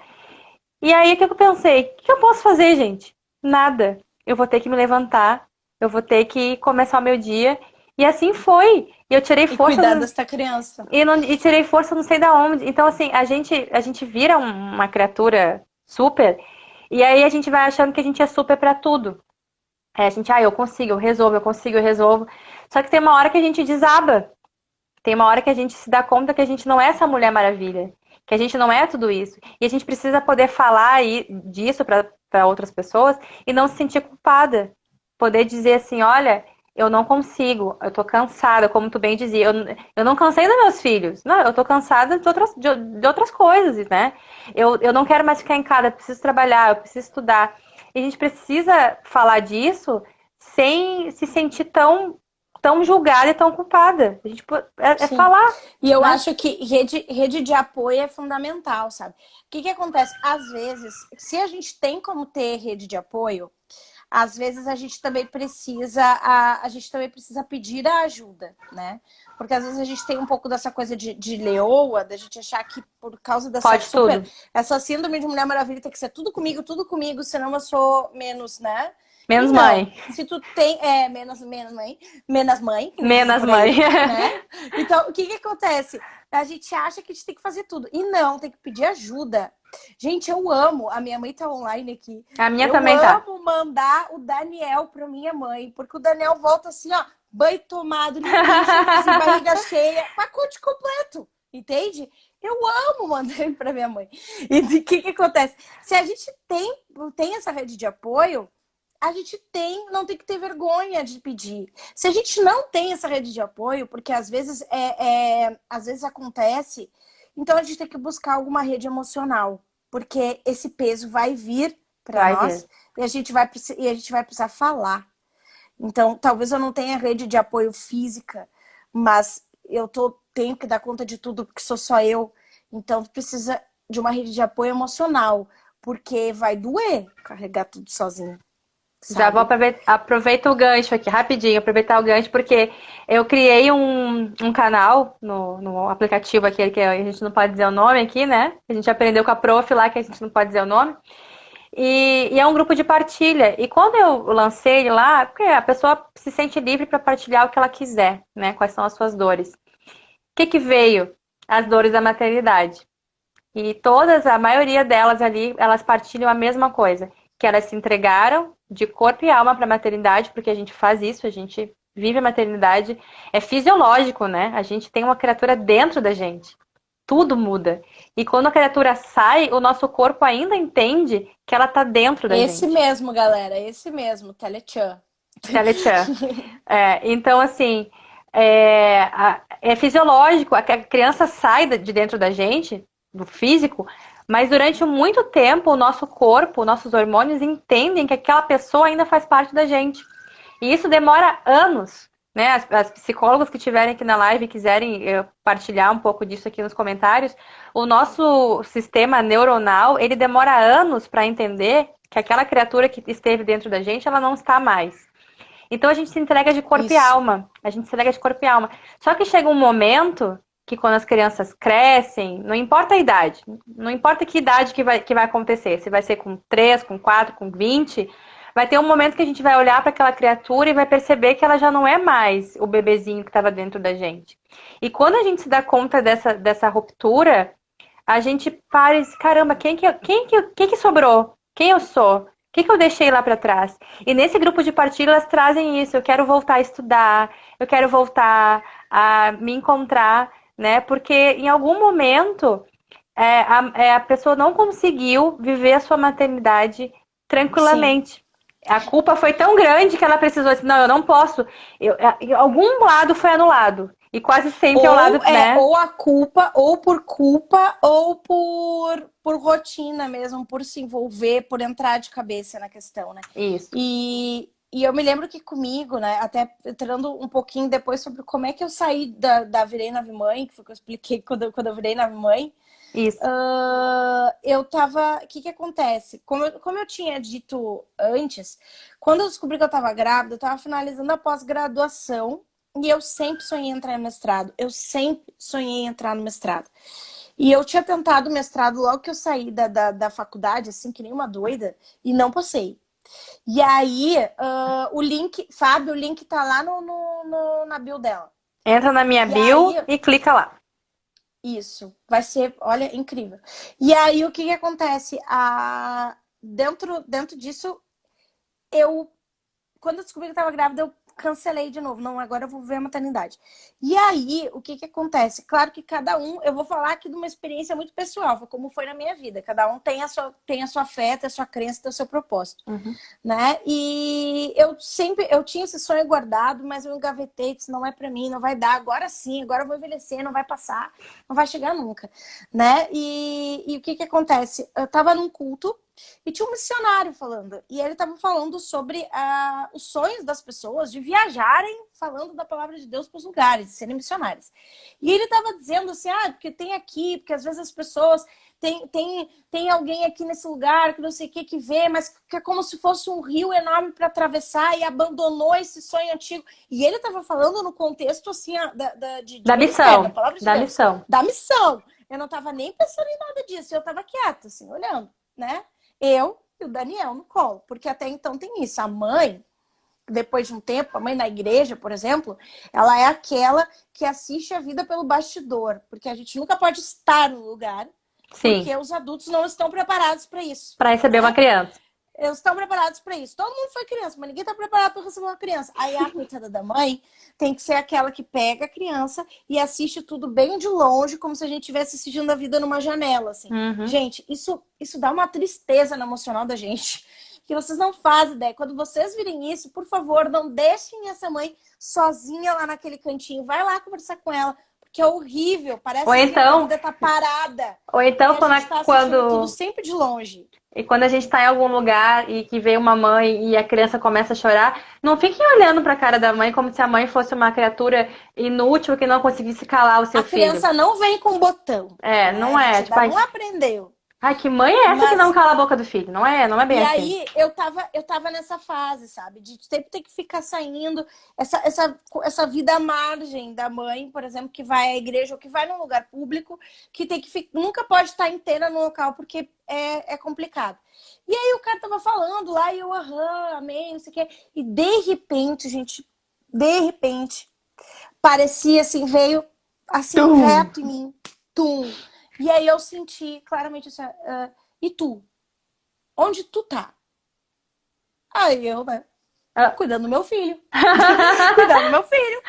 E aí, o que eu pensei? O que eu posso fazer, gente? Nada. Eu vou ter que me levantar, eu vou ter que começar o meu dia. E assim foi. E eu tirei E força cuidar desta criança. e tirei força não sei da onde. Então, assim, a gente vira uma criatura super, e aí a gente vai achando que a gente é super pra tudo. Aí a gente, eu consigo, eu resolvo, eu consigo, eu resolvo. Só que tem uma hora que a gente desaba. Tem uma hora que a gente se dá conta que a gente não é essa Mulher Maravilha, que a gente não é tudo isso. E a gente precisa poder falar disso para outras pessoas e não se sentir culpada. Poder dizer assim, olha, eu não consigo, eu tô cansada, como tu bem dizia, eu não cansei dos meus filhos. Não, eu tô cansada de outras coisas, né? Eu não quero mais ficar em casa, eu preciso trabalhar, eu preciso estudar. E a gente precisa falar disso sem se sentir tão julgada e tão culpada. A gente é Sim. falar, E eu né? acho que rede de apoio é fundamental, sabe? O que acontece? Às vezes, se a gente tem como ter rede de apoio, às vezes a gente também precisa, a gente também precisa pedir a ajuda, né? Porque às vezes a gente tem um pouco dessa coisa de leoa, da gente achar que por causa dessa Pode super, tudo. essa síndrome de Mulher Maravilha tem que ser tudo comigo, senão eu sou menos, né? E Menos não, mãe. se tu tem, menos mãe, que nem dizem Menos por mãe. aí, né? Então, o que acontece? A gente acha que a gente tem que fazer tudo. E não, tem que pedir ajuda. Gente, eu amo. A minha mãe tá online aqui. A minha Eu também tá. amo mandar o Daniel pra minha mãe, porque o Daniel volta assim, ó, banho tomado, limpinho, cheirosinho, barriga cheia, pacote completo, entende? Eu amo mandar ele pra minha mãe. E o que acontece? Se a gente tem essa rede de apoio, a gente não tem que ter vergonha de pedir. Se a gente não tem essa rede de apoio, porque às vezes acontece, então a gente tem que buscar alguma rede emocional, porque esse peso vai vir para Vai ver. nós e a gente vai precisar falar. Então, talvez eu não tenha rede de apoio física, mas tenho que dar conta de tudo, porque sou só eu. Então, precisa de uma rede de apoio emocional, porque vai doer carregar tudo sozinho, Já vou sabe? aproveitar o gancho aqui, rapidinho, aproveitar o gancho, porque eu criei um canal no aplicativo aquele que a gente não pode dizer o nome aqui, né? A gente aprendeu com a prof lá que a gente não pode dizer o nome. E é um grupo de partilha. E quando eu lancei ele lá, porque a pessoa se sente livre para partilhar o que ela quiser, né? Quais são as suas dores. O que veio? As dores da maternidade. E a maioria delas ali, elas partilham a mesma coisa, que elas se entregaram de corpo e alma para a maternidade, porque a gente faz isso, a gente vive a maternidade, é fisiológico, né? A gente tem uma criatura dentro da gente. Tudo muda. E quando a criatura sai, o nosso corpo ainda entende que ela está dentro da Esse gente. mesmo, galera, esse mesmo, Telechan. Telechan. Então, assim, é fisiológico, a criança sai de dentro da gente, do físico, mas durante muito tempo o nosso corpo, nossos hormônios entendem que aquela pessoa ainda faz parte da gente. E isso demora anos, né? As psicólogas que estiverem aqui na live e quiserem partilhar um pouco disso aqui nos comentários, o nosso sistema neuronal, ele demora anos para entender que aquela criatura que esteve dentro da gente, ela não está mais. Então a gente se entrega de corpo e Isso. alma. A gente se entrega de corpo e alma. Só que chega um momento que quando as crianças crescem, não importa a idade, não importa que idade que vai acontecer, se vai ser com 3, com 4, com 20, vai ter um momento que a gente vai olhar para aquela criatura e vai perceber que ela já não é mais o bebezinho que estava dentro da gente. E quando a gente se dá conta dessa ruptura, a gente para e diz, caramba, quem que sobrou? Quem eu sou? O que eu deixei lá para trás? E nesse grupo de partilha elas trazem isso. Eu quero voltar a estudar, eu quero voltar a me encontrar, né? Porque em algum momento a pessoa não conseguiu viver a sua maternidade Sim. tranquilamente. A culpa foi tão grande que ela precisou dizer, não, eu não posso. Algum lado foi anulado. E quase sempre é o lado, né? Ou a culpa, ou por rotina mesmo, por se envolver, por entrar de cabeça na questão, né? Isso. E E eu me lembro que comigo, né, até entrando um pouquinho depois sobre como é que eu saí da Virei Nave Mãe, que foi o que eu expliquei quando eu virei Nave Mãe, Isso. eu tava. O que que acontece? Como eu tinha dito antes, quando eu descobri que eu tava grávida, eu tava finalizando a pós-graduação e eu sempre sonhei em entrar no mestrado. Eu sempre sonhei em entrar no mestrado. E eu tinha tentado mestrado logo que eu saí da faculdade, assim, que nem uma doida, e não passei. E aí, o link, Fábio, o link tá lá na bio dela. Entra na minha E aí, bio e clica lá. isso, vai ser, olha, incrível. E aí, o que que acontece? Dentro disso, eu, quando eu descobri que eu tava grávida, eu cancelei de novo. Não, agora eu vou ver a maternidade. E aí, o que que acontece? Claro que cada um, eu vou falar aqui de uma experiência muito pessoal, foi como foi na minha vida. Cada um tem a sua fé, tem a sua crença, tem o seu propósito, Uhum. né? E eu tinha esse sonho guardado, mas eu engavetei, disse, não é pra mim, não vai dar, agora sim, agora eu vou envelhecer, não vai passar, não vai chegar nunca, né? E o que que acontece? Eu tava num culto e tinha um missionário falando, e ele tava falando sobre os sonhos das pessoas de viajarem falando da palavra de Deus para os lugares, de serem missionários. E ele tava dizendo assim, porque tem aqui, porque às vezes as pessoas tem alguém aqui nesse lugar que não sei o que vê, mas que é como se fosse um rio enorme para atravessar e abandonou esse sonho antigo. E ele estava falando no contexto assim de Da ministério, da missão. palavra de Da Deus, missão. da missão. Eu não estava nem pensando em nada disso, eu estava quieta, assim, olhando, né? Eu e o Daniel no colo, porque até então tem isso. A mãe, depois de um tempo, a mãe na igreja, por exemplo, ela é aquela que assiste a vida pelo bastidor, porque a gente nunca pode estar no lugar Sim. porque os adultos não estão preparados para isso, Para receber uma né? criança. Eles estão preparados para isso. Todo mundo foi criança, mas ninguém está preparado para receber uma criança. Aí a coitada da mãe tem que ser aquela que pega a criança e assiste tudo bem de longe, como se a gente estivesse assistindo a vida numa janela, assim. Uhum. Gente, isso dá uma tristeza no emocional da gente, que vocês não fazem ideia. Quando vocês virem isso, por favor, não deixem essa mãe sozinha lá naquele cantinho. Vai lá conversar com ela, porque é horrível. Ou Parece assim que a então, vida tá parada. ou E então a gente tá assistindo tudo quando sempre de longe. E quando a gente está em algum lugar e que vem uma mãe e a criança começa a chorar, não fiquem olhando para a cara da mãe como se a mãe fosse uma criatura inútil que não conseguisse calar o seu A filho. criança não vem com botão, É, né? não A é. gente Tipo, ainda não aprendeu. ai, que mãe é essa que não Mas cala a boca do filho? Não é bem e assim. aí eu tava nessa fase, sabe? De sempre ter que ficar saindo essa vida à margem da mãe, por exemplo, que vai à igreja ou que vai num lugar público, que tem que nunca pode estar inteira no local porque é complicado. E aí o cara tava falando lá e eu, amém, não sei o quê. E de repente, gente, de repente, parecia assim, veio assim, Tum. reto em mim, tum. E aí eu senti claramente assim, e tu? Onde tu tá? Aí eu, né? Ah. Cuidando do meu filho. Cuidando do meu filho.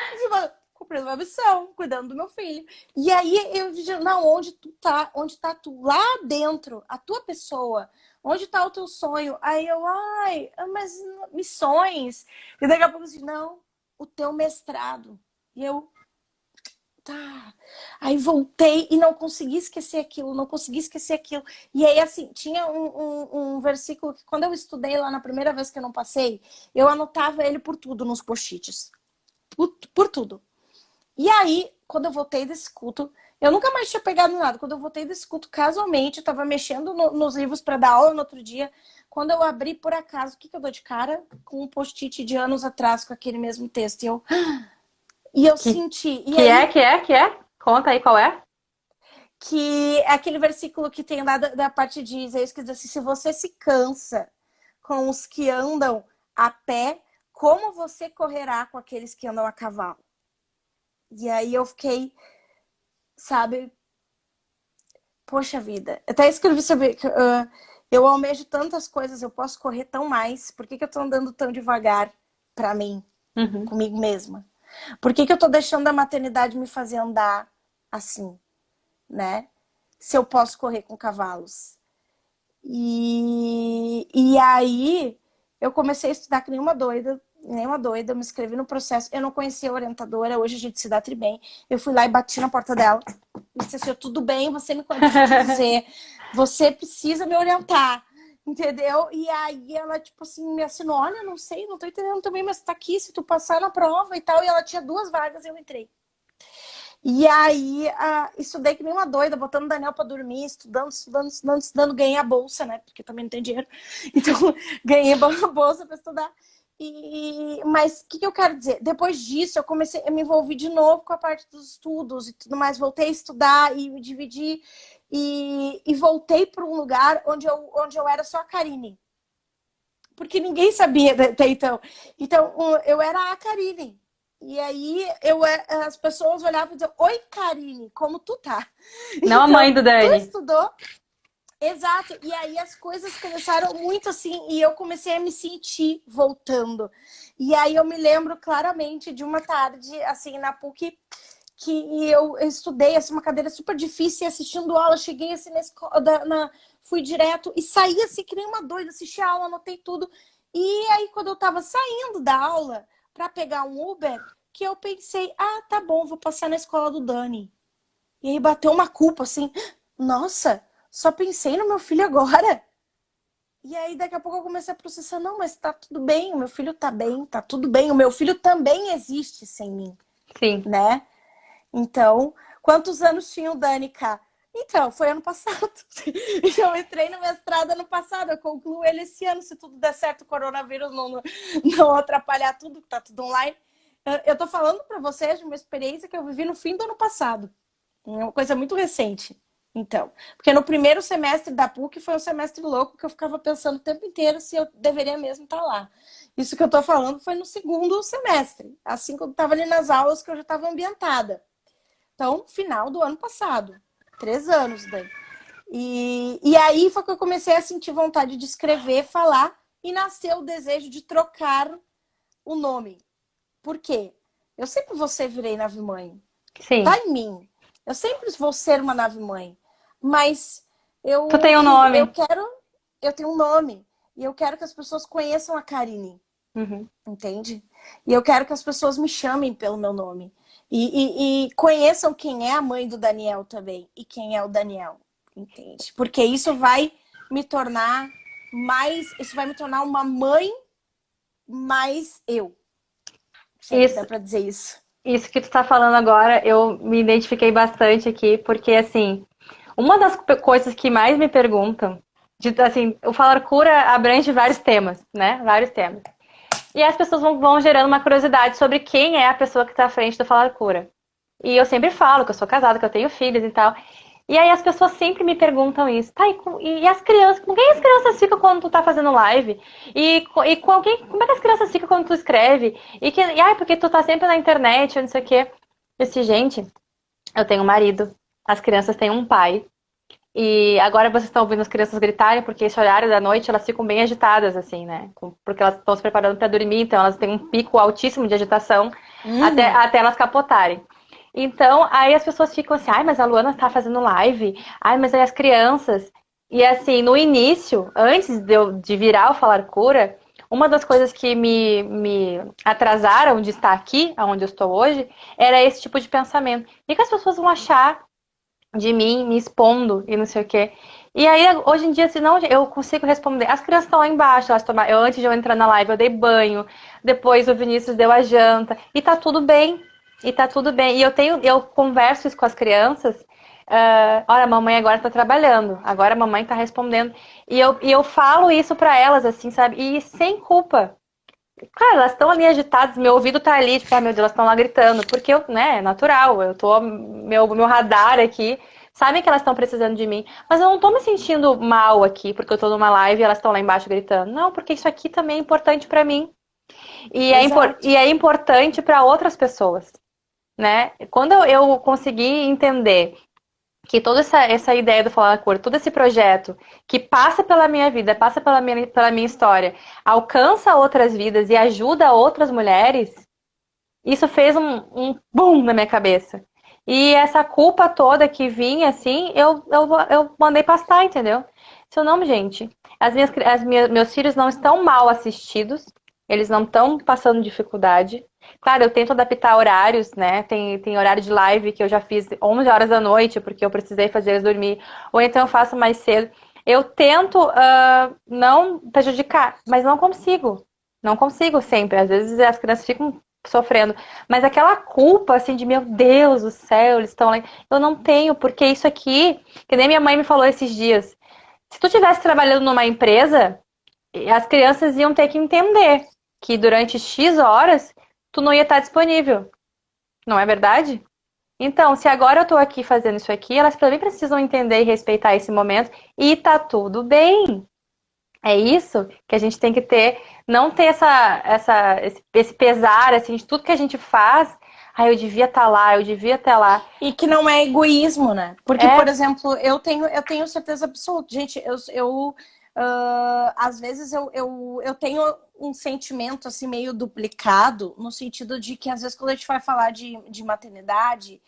Cumprindo uma missão, cuidando do meu filho. E aí eu disse, não, onde tu tá? Onde tá tu? Lá dentro, a tua pessoa. Onde tá o teu sonho? Aí eu, mas missões. E daqui a pouco eu disse, não, o teu mestrado. E eu, tá. Aí voltei e não consegui esquecer aquilo, não consegui esquecer aquilo. E aí, assim, tinha um versículo que quando eu estudei lá na primeira vez que eu não passei, eu anotava ele por tudo nos post-its. Por tudo. E aí, quando eu voltei desse culto, eu nunca mais tinha pegado nada. Quando eu voltei desse culto, casualmente, eu tava mexendo nos livros para dar aula no outro dia. Quando eu abri, por acaso, o que eu dou de cara? Com um post-it de anos atrás, com aquele mesmo texto. E eu Que, senti. E que é, aí, que é, que é? Conta aí qual é. que é aquele versículo que tem lá da parte de Isaías que diz assim: se você se cansa com os que andam a pé, como você correrá com aqueles que andam a cavalo? E aí eu fiquei, sabe, poxa vida. Eu até escrevi sobre eu almejo tantas coisas, eu posso correr tão mais. Por que eu tô andando tão devagar pra mim, Uhum. comigo mesma? Por que eu tô deixando a maternidade me fazer andar assim, né? Se eu posso correr com cavalos. E aí eu comecei a estudar que nem uma doida, eu me inscrevi no processo, eu não conhecia a orientadora, hoje a gente se dá tri bem. Eu fui lá e bati na porta dela. E disse assim, tudo bem, você me deixa te dizer, você precisa me orientar. entendeu? E aí ela, tipo assim, me assinou, olha, não sei, não tô entendendo também, mas tá aqui, se tu passar na prova e tal. E ela tinha 2 vagas e eu entrei. E aí, estudei que nem uma doida, botando o Daniel pra dormir, estudando, ganhei a bolsa, né? Porque também não tem dinheiro. Então, ganhei a bolsa pra estudar. Mas o que eu quero dizer? Depois disso, eu me envolvi de novo com a parte dos estudos e tudo mais. Voltei a estudar e me dividi. E voltei para um lugar onde eu era só a Karine. Porque ninguém sabia até então. Então, eu era a Karine. E aí as pessoas olhavam e diziam, oi, Karine, como tu tá? Não a Então, mãe do tu Dani. estudou? Exato. E aí as coisas começaram muito assim, e eu comecei a me sentir voltando. E aí eu me lembro claramente de uma tarde, assim, na PUC, que eu estudei, assim, uma cadeira super difícil, e assistindo aula, cheguei assim na escola, fui direto e saí assim que nem uma doida, assisti a aula, anotei tudo. E aí quando eu tava saindo da aula para pegar um Uber, que eu pensei, tá bom, vou passar na escola do Dani. E aí bateu uma culpa assim, nossa, só pensei no meu filho agora. E aí daqui a pouco eu comecei a processar, não, mas tá tudo bem, o meu filho tá bem, tá tudo bem, o meu filho também existe sem mim, Sim. né? Então, quantos anos tinha o Dani cá? Então, foi ano passado. Eu entrei no mestrado ano passado, eu concluo ele esse ano, se tudo der certo, o coronavírus não atrapalhar tudo, tá tudo online. Eu tô falando para vocês de uma experiência que eu vivi no fim do ano passado. É uma coisa muito recente. Então, porque no primeiro semestre da PUC foi um semestre louco que eu ficava pensando o tempo inteiro se eu deveria mesmo estar lá. Isso que eu tô falando foi no segundo semestre, assim que eu estava ali nas aulas que eu já estava ambientada. Então, final do ano passado. 3 anos daí. E aí foi que eu comecei a sentir vontade de escrever, falar, e nasceu o desejo de trocar o nome. Por quê? Eu sempre vou ser virei nave-mãe. Sim. Tá em mim. Eu sempre vou ser uma nave-mãe. Mas Tu tem um eu nome. quero... Eu tenho um nome. E eu quero que as pessoas conheçam a Karine. Uhum. Entende? E eu quero que as pessoas me chamem pelo meu nome. E conheçam quem é a mãe do Daniel também. E quem é o Daniel. Entende? Porque isso vai me tornar mais... Isso vai me tornar uma mãe mais eu. Sei, Isso, dá pra dizer isso. isso que tu tá falando agora, eu me identifiquei bastante aqui, porque assim, uma das coisas que mais me perguntam, assim, o Falar Cura abrange vários temas, né? Vários temas. E as pessoas vão gerando uma curiosidade sobre quem é a pessoa que está à frente do Falar Cura. E eu sempre falo que eu sou casada, que eu tenho filhos e tal. E aí as pessoas sempre me perguntam isso. Tá, e as crianças, com quem as crianças ficam quando tu tá fazendo live? E com alguém, como é que as crianças ficam quando tu escreve? Porque tu tá sempre na internet, não sei o quê. Gente, eu tenho um marido, as crianças têm um pai. E agora vocês estão ouvindo as crianças gritarem, porque esse horário da noite elas ficam bem agitadas, assim, né? Porque elas estão se preparando para dormir, então elas têm um pico altíssimo de agitação Uhum. até elas capotarem. Então, aí as pessoas ficam assim, ai, mas a Luana tá fazendo live, ai, mas aí as crianças. E assim, no início, antes de virar o Falar Cura, uma das coisas que me atrasaram de estar aqui, onde eu estou hoje, era esse tipo de pensamento. O que as pessoas vão achar de mim, me expondo e não sei o quê. E aí, hoje em dia, assim, não, eu consigo responder. As crianças estão lá embaixo, antes de eu entrar na live, eu dei banho, depois o Vinícius deu a janta, e tá tudo bem. E tá tudo bem. E eu converso isso com as crianças. Olha, a mamãe agora tá trabalhando, agora a mamãe tá respondendo. E eu falo isso pra elas, assim, sabe? E sem culpa. Cara, elas estão ali agitadas, meu ouvido tá ali, tipo, meu Deus, elas estão lá gritando, porque eu, né, é natural, eu tô, meu radar aqui, sabem que elas estão precisando de mim, mas eu não tô me sentindo mal aqui, porque eu tô numa live e elas estão lá embaixo gritando. Não, porque isso aqui também é importante pra mim, Exato. e é importante pra outras pessoas, né? Quando eu consegui entender que toda essa ideia do Falar Cura, todo esse projeto que passa pela minha vida, passa pela minha história, alcança outras vidas e ajuda outras mulheres, isso fez um boom na minha cabeça. E essa culpa toda que vinha, assim, eu mandei pastar, entendeu? Seu nome, gente, meus filhos não estão mal assistidos, eles não estão passando dificuldade. Claro, eu tento adaptar horários, né? Tem horário de live que eu já fiz 11 horas da noite, porque eu precisei fazer eles dormir. Ou então eu faço mais cedo. Eu tento não prejudicar, mas não consigo. Não consigo sempre. Às vezes as crianças ficam sofrendo. Mas aquela culpa, assim, de meu Deus do céu, eles estão lá. Eu não tenho, porque isso aqui, que nem minha mãe me falou esses dias. Se tu estivesse trabalhando numa empresa, as crianças iam ter que entender que durante X horas tu não ia estar disponível. Não é verdade? Então, se agora eu tô aqui fazendo isso aqui, elas também precisam entender e respeitar esse momento e tá tudo bem. É isso que a gente tem que ter, não ter esse pesar, assim, de tudo que a gente faz. Ah, eu devia estar lá, eu devia estar lá. E que não é egoísmo, né? Porque, por É, exemplo, eu tenho certeza absoluta. Gente, às vezes eu tenho um sentimento assim meio duplicado, no sentido de que às vezes quando a gente vai falar de maternidade,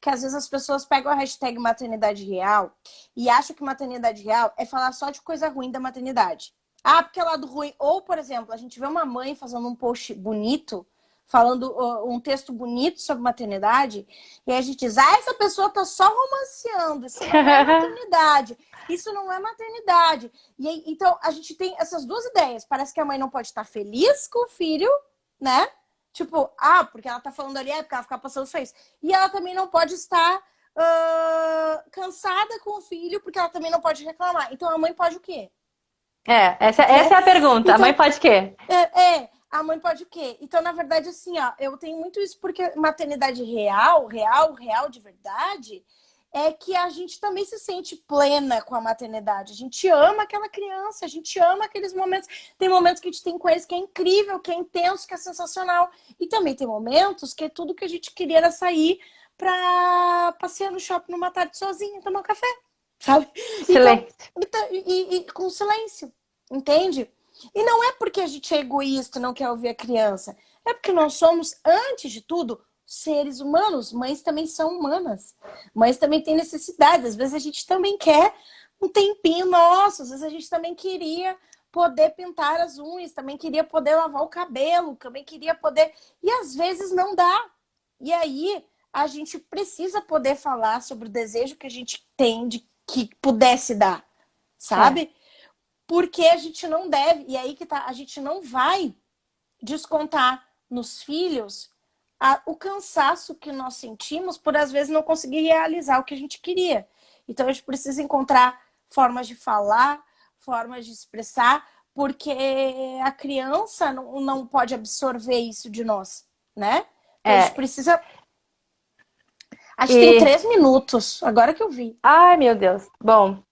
que às vezes as pessoas pegam a hashtag maternidade real e acham que maternidade real é falar só de coisa ruim da maternidade. Ah, porque é lado ruim. Ou, por exemplo, a gente vê uma mãe fazendo um post bonito, falando um texto bonito sobre maternidade, e aí a gente diz, ah, essa pessoa tá só romanceando, isso não é maternidade, isso não é maternidade. E aí, então, a gente tem essas duas ideias. Parece que a mãe não pode estar feliz com o filho, né? Tipo, ah, porque ela tá falando ali, é porque ela fica passando isso. E ela também não pode estar cansada com o filho, porque ela também não pode reclamar. Então, a mãe pode o quê? essa é a pergunta. A mãe Então, pode o quê? a mãe pode o quê? Então, na verdade, assim, ó, eu tenho muito isso porque maternidade real, real, real de verdade, é que a gente também se sente plena com a maternidade. A gente ama aquela criança, a gente ama aqueles momentos. Tem momentos que a gente tem com eles que é incrível, que é intenso, que é sensacional. E também tem momentos que é tudo que a gente queria era sair pra passear no shopping numa tarde sozinha, tomar um café, sabe? Então, Silêncio. e com silêncio, entende? E não é porque a gente é egoísta e não quer ouvir a criança. É porque nós somos, antes de tudo, seres humanos. Mães também são humanas. Mães também têm necessidades. Às vezes a gente também quer um tempinho nosso. Às vezes a gente também queria poder pintar as unhas, também queria poder lavar o cabelo, também queria poder. E às vezes não dá. E aí a gente precisa poder falar sobre o desejo que a gente tem de que pudesse dar, É, sabe? Porque a gente não deve, e aí que tá, a gente não vai descontar nos filhos o cansaço que nós sentimos por às vezes não conseguir realizar o que a gente queria. Então a gente precisa encontrar formas de falar, formas de expressar, porque a criança não pode absorver isso de nós, né? Então a gente é. precisa. A gente tem E, 3 minutos, agora que eu vi. ai, meu Deus. Bom,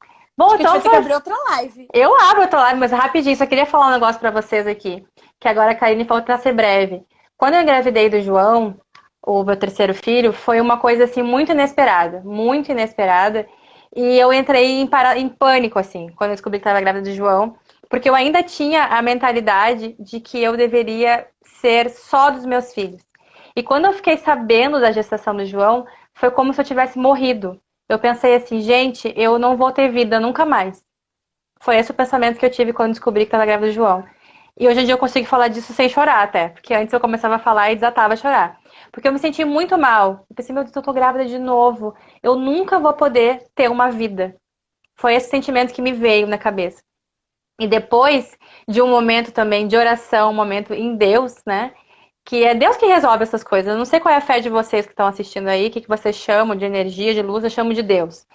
Acho que a gente então vai ter que abrir outra live. eu abro outra live, mas rapidinho, só queria falar um negócio pra vocês aqui. Que agora a Karine falou pra ser breve. Quando eu engravidei do João, o meu terceiro filho, foi uma coisa assim muito inesperada. Muito inesperada. E eu entrei em pânico, assim, quando eu descobri que estava grávida do João. Porque eu ainda tinha a mentalidade de que eu deveria ser só dos meus filhos. E quando eu fiquei sabendo da gestação do João, foi como se eu tivesse morrido. Eu pensei assim, gente, eu não vou ter vida nunca mais. Foi esse o pensamento que eu tive quando descobri que estava grávida do João. E hoje em dia eu consigo falar disso sem chorar até. Porque antes eu começava a falar e desatava a chorar. Porque eu me senti muito mal. Eu pensei, meu Deus, eu tô grávida de novo. Eu nunca vou poder ter uma vida. Foi esse sentimento que me veio na cabeça. E depois de um momento também de oração, um momento em Deus, né? Que é Deus que resolve essas coisas. Eu não sei qual é a fé de vocês que estão assistindo aí, o que vocês chamam de energia, de luz, eu chamo de Deus.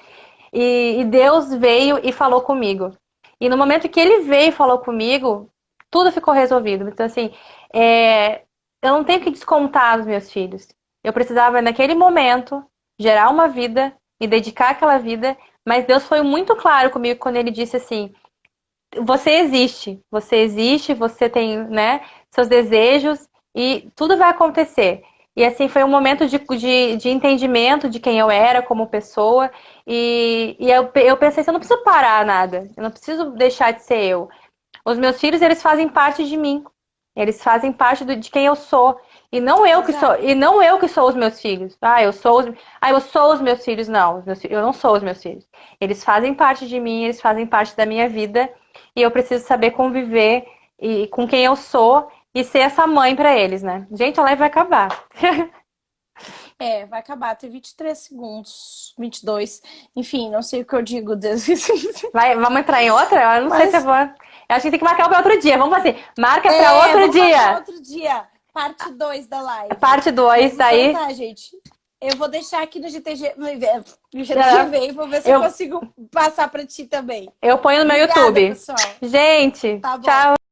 E Deus veio e falou comigo. E no momento que ele veio e falou comigo, tudo ficou resolvido. Então, assim, eu não tenho que descontar os meus filhos. Eu precisava, naquele momento, gerar uma vida, me dedicar àquela vida, mas Deus foi muito claro comigo quando ele disse assim: você existe, você tem, né, seus desejos e tudo vai acontecer. E assim, foi um momento de entendimento de quem eu era como pessoa. E eu pensei assim, eu não preciso parar nada. Eu não preciso deixar de ser eu. Os meus filhos, eles fazem parte de mim. Eles fazem parte de quem eu sou. Exato. E não eu que sou os meus filhos. Eu sou os meus filhos. Não, eu não sou os meus filhos. Eles fazem parte de mim, eles fazem parte da minha vida. E eu preciso saber conviver com quem eu sou e ser essa mãe pra eles, né? Gente, a live vai acabar. Vai acabar, tem 23 segundos, 22. Enfim, não sei o que eu digo. Vamos entrar em outra? Eu não sei se eu vou. Eu acho que tem que marcar para outro dia. Vamos fazer. Marca para outro vamos dia. marcar outro dia. Parte 2 da live. Parte 2, daí. Então tá, gente. Eu vou deixar aqui no GTG, no GTV e vou ver se eu consigo passar para ti também. Eu ponho no meu Obrigada, YouTube. pessoal. Gente, Tá bom. tchau.